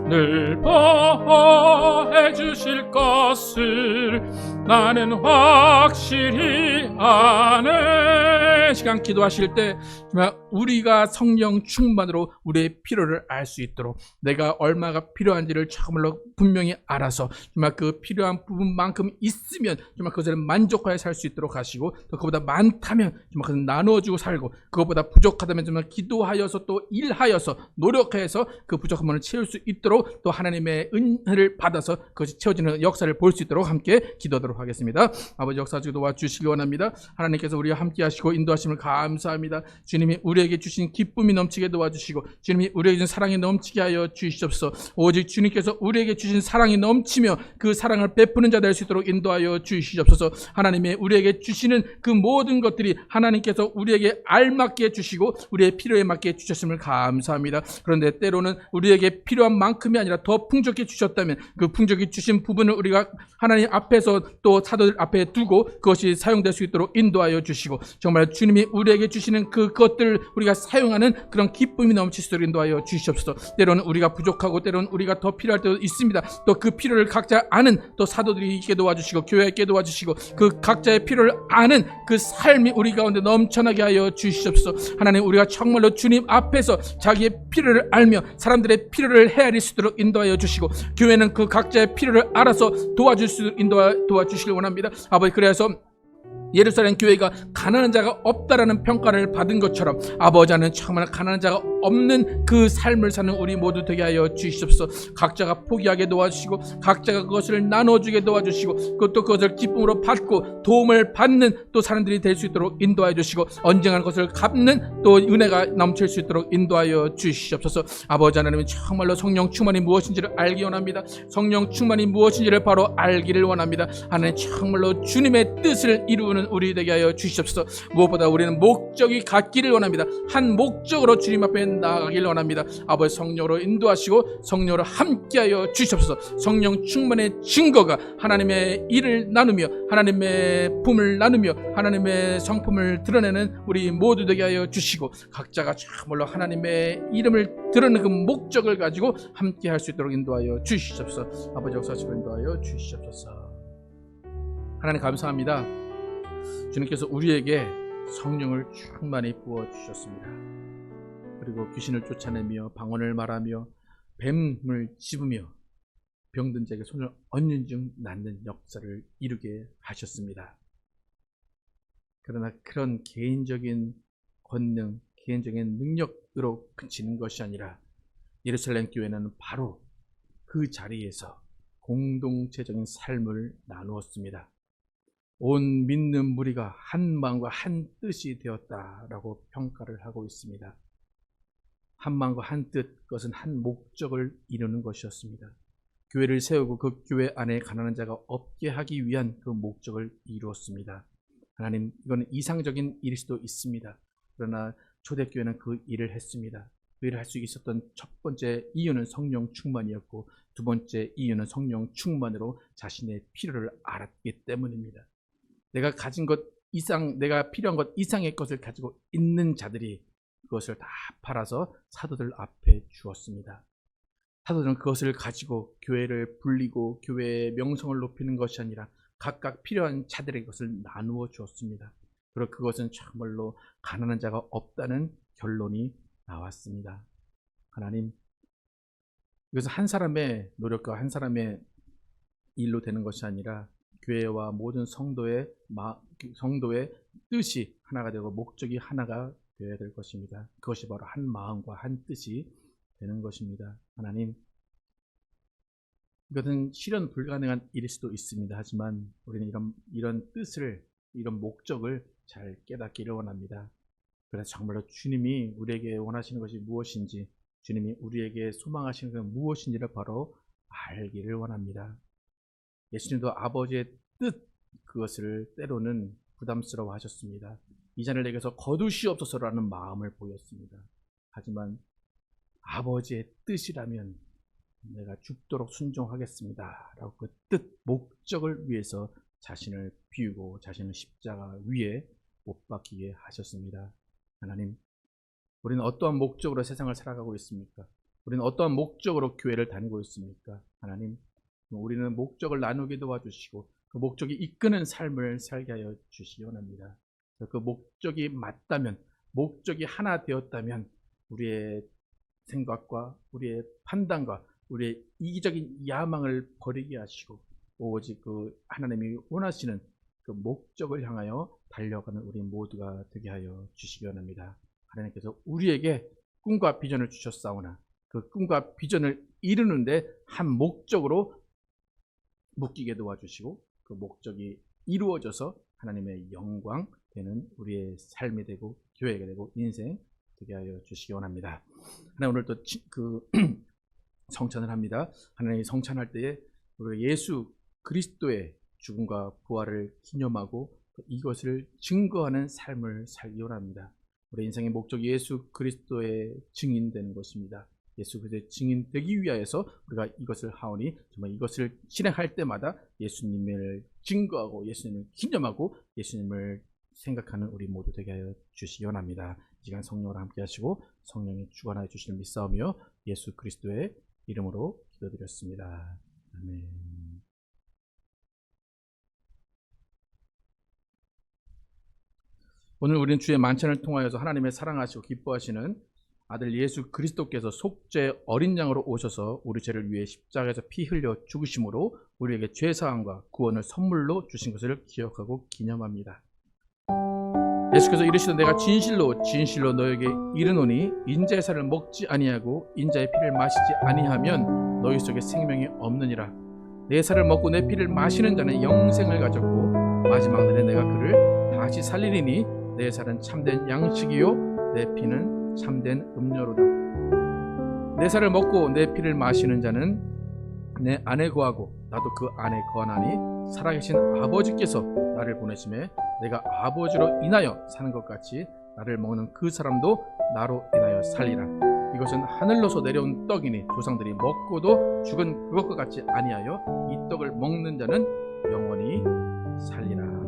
늘 보호해 주실 것을 나는 확실히 아네. 시간 기도하실 때 정말 우리가 성령 충만으로 우리의 필요를 알 수 있도록 내가 얼마가 필요한지를 정말로 분명히 알아서 정말 그 필요한 부분만큼 있으면 정말 그것을 만족하여 살 수 있도록 하시고 또 그보다 많다면 정말 그것을 나눠주고 살고 그것보다 부족하다면 정말 기도하여서 또 일하여서 노력해서 그 부족한 부분을 채울 수 있도록 또 하나님의 은혜를 받아서 그것이 채워지는 역사를 볼 수 있도록 함께 기도하도록 하겠습니다. 아버지 역사주도 도와주시기 원합니다. 하나님께서 우리와 함께 하시고 인도하심을 감사합니다. 주님이 우리에게 주신 기쁨이 넘치게 도와주시고 주님이 우리에게 주신 사랑이 넘치게 하여 주시옵소서. 오직 주님께서 우리에게 주신 사랑이 넘치며 그 사랑을 베푸는 자 될 수 있도록 인도하여 주시옵소서. 하나님의 우리에게 주시는 그 모든 것들이 하나님께서 우리에게 알맞게 주시고 우리의 필요에 맞게 주셨음을 감사합니다. 그런데 때로는 우리에게 필요한 만큼이 아니라 더 풍족히 주셨다면 그 풍족히 주신 부분을 우리가 하나님 앞에서 또 사도들 앞에 두고 그것이 사용될 수 있도록 인도하여 주시고 정말 주님이 우리에게 주시는 그것들 우리가 사용하는 그런 기쁨이 넘칠 수 있도록 인도하여 주시옵소서. 때로는 우리가 부족하고 때로는 우리가 더 필요할 때도 있습니다. 또 그 필요를 각자 아는 또 사도들이 있게 도와주시고 교회에 있게 도와주시고 그 각자의 필요를 아는 그 삶이 우리 가운데 넘쳐나게 하여 주시옵소서. 하나님, 우리가 정말로 주님 앞에서 자기의 필요를 알며 사람들의 필요를 헤아릴 수 있도록 인도하여 주시고, 교회는 그 각자의 필요를 알아서 도와줄 수 있도록 도와주시길 원합니다. 아버지, 그래서 예루살렘 교회가 가난한 자가 없다라는 평가를 받은 것처럼 아버지는 정말 가난한 자가 없는 그 삶을 사는 우리 모두 되게 하여 주시옵소서. 각자가 포기하게 도와주시고 각자가 그것을 나눠주게 도와주시고 또 그것을 기쁨으로 받고 도움을 받는 또 사람들이 될 수 있도록 인도하여 주시고 언젠가는 그것을 갚는 또 은혜가 넘칠 수 있도록 인도하여 주시옵소서. 아버지 하나님, 정말로 성령 충만이 무엇인지를 알기 원합니다. 성령 충만이 무엇인지를 바로 알기를 원합니다. 하나님, 정말로 주님의 뜻을 이루는 우리 되게 하여 주시옵소서. 무엇보다 우리는 목적이 같기를 원합니다. 한 목적으로 주님 앞에 나아가길 원합니다. 아버지, 성령으로 인도하시고 성령으로 함께하여 주시옵소서. 성령 충만의 증거가 하나님의 일을 나누며 하나님의 품을 나누며 하나님의 성품을 드러내는 우리 모두 되게 하여 주시고 각자가 참말로 하나님의 이름을 드러내는 그 목적을 가지고 함께할 수 있도록 인도하여 주시옵소서. 아버지, 역사하시고 인도하여 주시옵소서. 하나님, 감사합니다. 주님께서 우리에게 성령을 충만히 부어주셨습니다. 그리고 귀신을 쫓아내며 방언을 말하며 뱀을 씹으며 병든 자에게 손을 얹는 중 낫는 역사를 이루게 하셨습니다. 그러나 그런 개인적인 권능, 개인적인 능력으로 그치는 것이 아니라 예루살렘 교회는 바로 그 자리에서 공동체적인 삶을 나누었습니다. 온 믿는 무리가 한 마음과 한 뜻이 되었다라고 평가를 하고 있습니다. 한 마음과 한 뜻, 그것은 한 목적을 이루는 것이었습니다. 교회를 세우고 그 교회 안에 가난한 자가 없게 하기 위한 그 목적을 이루었습니다. 하나님, 이건 이상적인 일일 수도 있습니다. 그러나 초대교회는 그 일을 했습니다. 그 일을 할 수 있었던 첫 번째 이유는 성령 충만이었고 두 번째 이유는 성령 충만으로 자신의 필요를 알았기 때문입니다. 내가 가진 것 이상, 내가 필요한 것 이상의 것을 가지고 있는 자들이 그것을 다 팔아서 사도들 앞에 주었습니다. 사도들은 그것을 가지고 교회를 불리고 교회의 명성을 높이는 것이 아니라 각각 필요한 자들에게 그것을 나누어 주었습니다. 그리고 그것은 정말로 가난한 자가 없다는 결론이 나왔습니다. 하나님, 이것은 한 사람의 노력과 한 사람의 일로 되는 것이 아니라 교회와 모든 성도의 뜻이 하나가 되고 목적이 하나가 되어야 될 것입니다. 그것이 바로 한 마음과 한 뜻이 되는 것입니다. 하나님, 이것은 실현 불가능한 일일 수도 있습니다. 하지만 우리는 이런 뜻을, 이런 목적을 잘 깨닫기를 원합니다. 그래서 정말로 주님이 우리에게 원하시는 것이 무엇인지, 주님이 우리에게 소망하시는 것은 무엇인지를 바로 알기를 원합니다. 예수님도 아버지의 뜻, 그것을 때로는 부담스러워 하셨습니다. 이 잔을 내게서 거두시옵소서라는 마음을 보였습니다. 하지만 아버지의 뜻이라면 내가 죽도록 순종하겠습니다 라고 그 뜻, 목적을 위해서 자신을 비우고 자신을 십자가 위에 못 박히게 하셨습니다. 하나님, 우리는 어떠한 목적으로 세상을 살아가고 있습니까? 우리는 어떠한 목적으로 교회를 다니고 있습니까? 하나님, 우리는 목적을 나누게 도와주시고 그 목적이 이끄는 삶을 살게 하여 주시기 원합니다. 그 목적이 맞다면, 목적이 하나 되었다면 우리의 생각과 우리의 판단과 우리의 이기적인 야망을 버리게 하시고 오직 그 하나님이 원하시는 그 목적을 향하여 달려가는 우리 모두가 되게 하여 주시기 원합니다. 하나님께서 우리에게 꿈과 비전을 주셨사오나 그 꿈과 비전을 이루는데 한 목적으로 묶이게 도와주시고 그 목적이 이루어져서 하나님의 영광 되는 우리의 삶이 되고 교회가 되고 인생 되게 하여 주시기 원합니다. 하나님, 오늘 또 성찬을 합니다. 하나님이 성찬할 때에 우리 예수 그리스도의 죽음과 부활을 기념하고 이것을 증거하는 삶을 살기 원합니다. 우리 인생의 목적이 예수 그리스도의 증인되는 것입니다. 예수 그리스도의 증인 되기 위하여서 우리가 이것을 하오니 정말 이것을 실행할 때마다 예수님을 증거하고 예수님을 기념하고 예수님을 생각하는 우리 모두 되게 하여 주시기 원합니다. 이 시간 성령으로 함께 하시고 성령이 주관하여 주시는 믿사오며 예수 그리스도의 이름으로 기도드렸습니다. 아멘. 오늘 우리는 주의 만찬을 통하여서 하나님의 사랑하시고 기뻐하시는 아들 예수 그리스도께서 속죄 어린 양으로 오셔서 우리 죄를 위해 십자가에서 피 흘려 죽으심으로 우리에게 죄사함과 구원을 선물로 주신 것을 기억하고 기념합니다. 예수께서 이르시되 내가 진실로 너에게 이르노니 인자의 살을 먹지 아니하고 인자의 피를 마시지 아니하면 너희 속에 생명이 없느니라. 내 살을 먹고 내 피를 마시는 자는 영생을 가졌고 마지막 날에 내가 그를 다시 살리리니 내 살은 참된 양식이요 내 피는 참된 음료로다. 내 살을 먹고 내 피를 마시는 자는 내 안에 거하고 나도 그 안에 거하나니 살아계신 아버지께서 나를 보내심에 내가 아버지로 인하여 사는 것 같이 나를 먹는 그 사람도 나로 인하여 살리라. 이것은 하늘로서 내려온 떡이니 조상들이 먹고도 죽은 그것과 같이 아니하여 이 떡을 먹는 자는 영원히 살리라.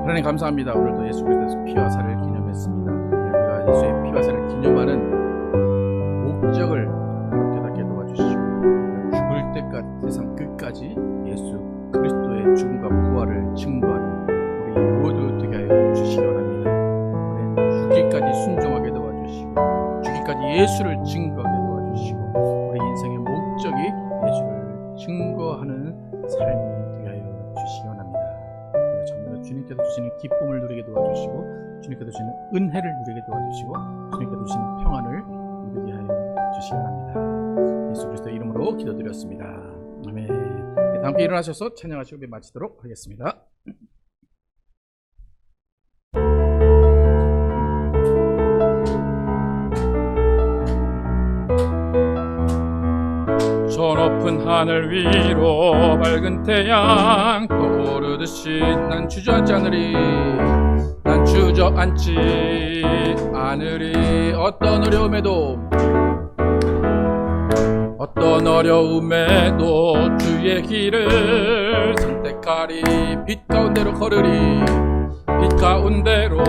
하나님 감사합니다. 오늘도 예수 그리스도의 피와 살을 기념했습니다. 우리가 예수의 피와 살을 기념하는 목적을 깨닫게 도와주시고 죽을 때까지 세상 끝까지 예수 그리스도의 죽음과 부활을 증거하는 우리 모두 되게 하여 주시기 바랍니다. 우리 죽기까지 순종하게 도와주시고 죽기까지 예수를 증거하게 도와주시고 우리 인생의 목적이 예수를 증거하는 삶이 되게 하여 주시기 바랍니다. 주님께서 주시는 기쁨을 누리게 도와주시고 주님께서 주시는 은혜를 누리게 도와주시고 주님께서 주시는 평안을 누리게 하여 주시기 바랍니다. 예수 그리스도의 이름으로 기도드렸습니다. 아멘. 네, 함께 일어나셔서 찬양하시고 예배 마치도록 하겠습니다. 저 높은 높은 하늘 위로 밝은 태양 떠오르듯이 난 주저앉지 않으리. 난 주저앉지 않으리. 어떤 어려움에도 주의 길을 선택하리. 빛 가운데로 걸으리. 빛 가운데로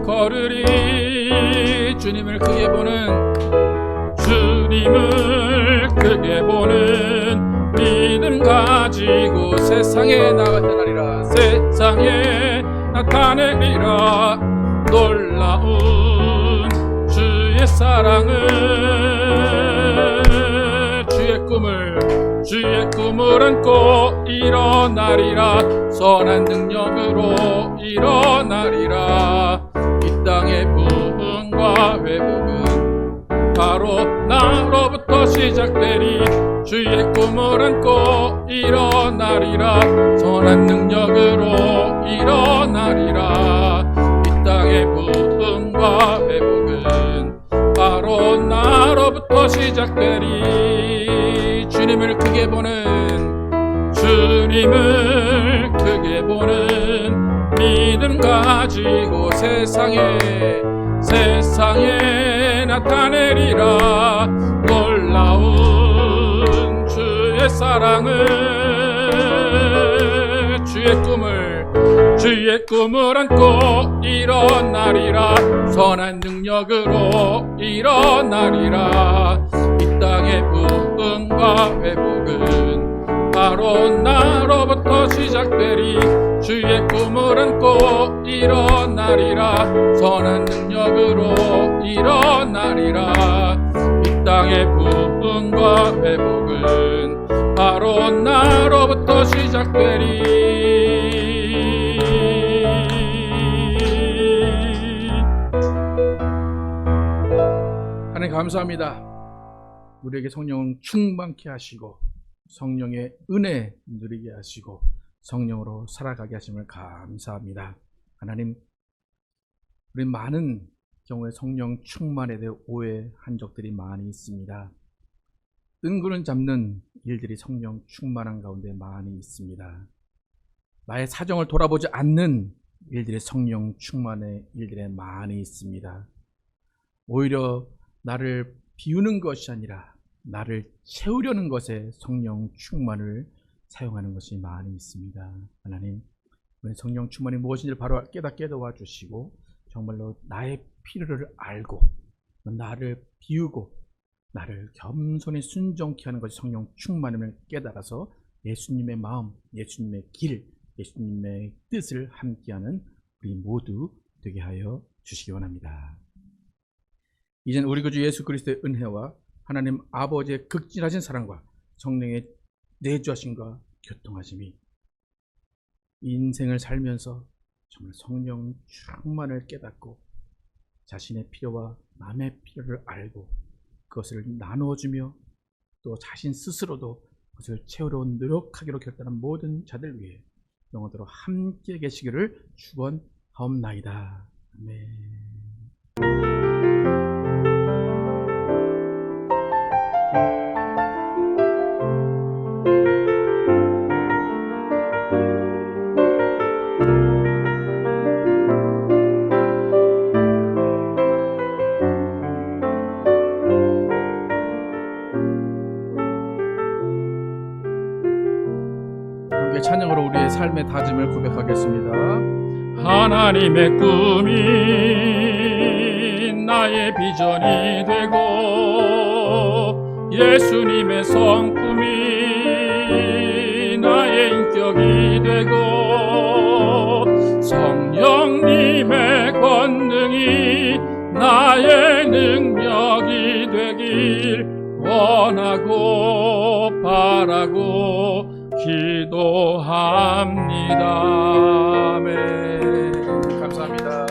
걸으리. 주님을 크게 보는 믿음 가지고 세상에 나타내리라. 세상에 나타내리라. 놀라운 주의 사랑을. 주의 꿈을 안고 일어나리라. 선한 능력으로 일어나리라. 이 땅의 부흥과 회복은 바로 나로부터 시작되리. 주의 꿈을 안고 일어나리라. 선한 능력으로 일어나리라. 이 땅의 부흥과 회복은 바로 나로부터 시작되리. 주님을 크게 보는 믿음 가지고 세상에 나타내리라. 놀라운 주의 사랑을. 주의 꿈을 안고 일어나리라. 선한 능력으로 일어나리라. 이 땅의 부흥과 회복은 바로 나로부터 시작되리. 주의 꿈을 안고 일어나리라. 선한 능력으로 일어나리라. 이 땅의 부흥과 회복은 바로 나로부터 시작되리. 하나님 감사합니다. 우리에게 성령을 충만케 하시고 성령의 은혜 누리게 하시고 성령으로 살아가게 하심을 감사합니다. 하나님, 우리 많은 경우에 성령 충만에 대해 오해한 적들이 많이 있습니다. 뜬구름 잡는 일들이 성령 충만한 가운데 많이 있습니다. 나의 사정을 돌아보지 않는 일들이 성령 충만의 일들에 많이 있습니다. 오히려 나를 비우는 것이 아니라 나를 채우려는 것에 성령 충만을 사용하는 것이 많이 있습니다. 하나님, 성령 충만이 무엇인지를 바로 깨닫게 도와주시고 정말로 나의 필요를 알고 나를 비우고 나를 겸손히 순종케 하는 것이 성령 충만임을 깨달아서 예수님의 마음, 예수님의 길, 예수님의 뜻을 함께하는 우리 모두 되게 하여 주시기 원합니다. 이젠 우리 구주 예수 그리스도의 은혜와 하나님 아버지의 극진하신 사랑과 성령의 내주하심과 교통하심이 인생을 살면서 정말 성령 충만을 깨닫고 자신의 필요와 남의 필요를 알고 그것을 나누어주며 또 자신 스스로도 그것을 채우려 노력하기로 결단한 모든 자들 위해 영원토록 함께 계시기를 축원하옵나이다. 아멘. 찬양으로 우리의 삶의 다짐을 고백하겠습니다. 하나님의 꿈이 나의 비전이 되고 예수님의 성품이 나의 인격이 되고 성령님의 권능이 나의 능력이 되길 원하고 바라고 기도합니다. 아멘. 감사합니다.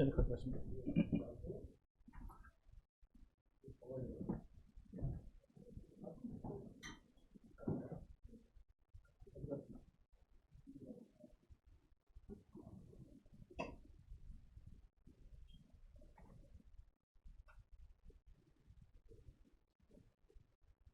네, 가져가십니다.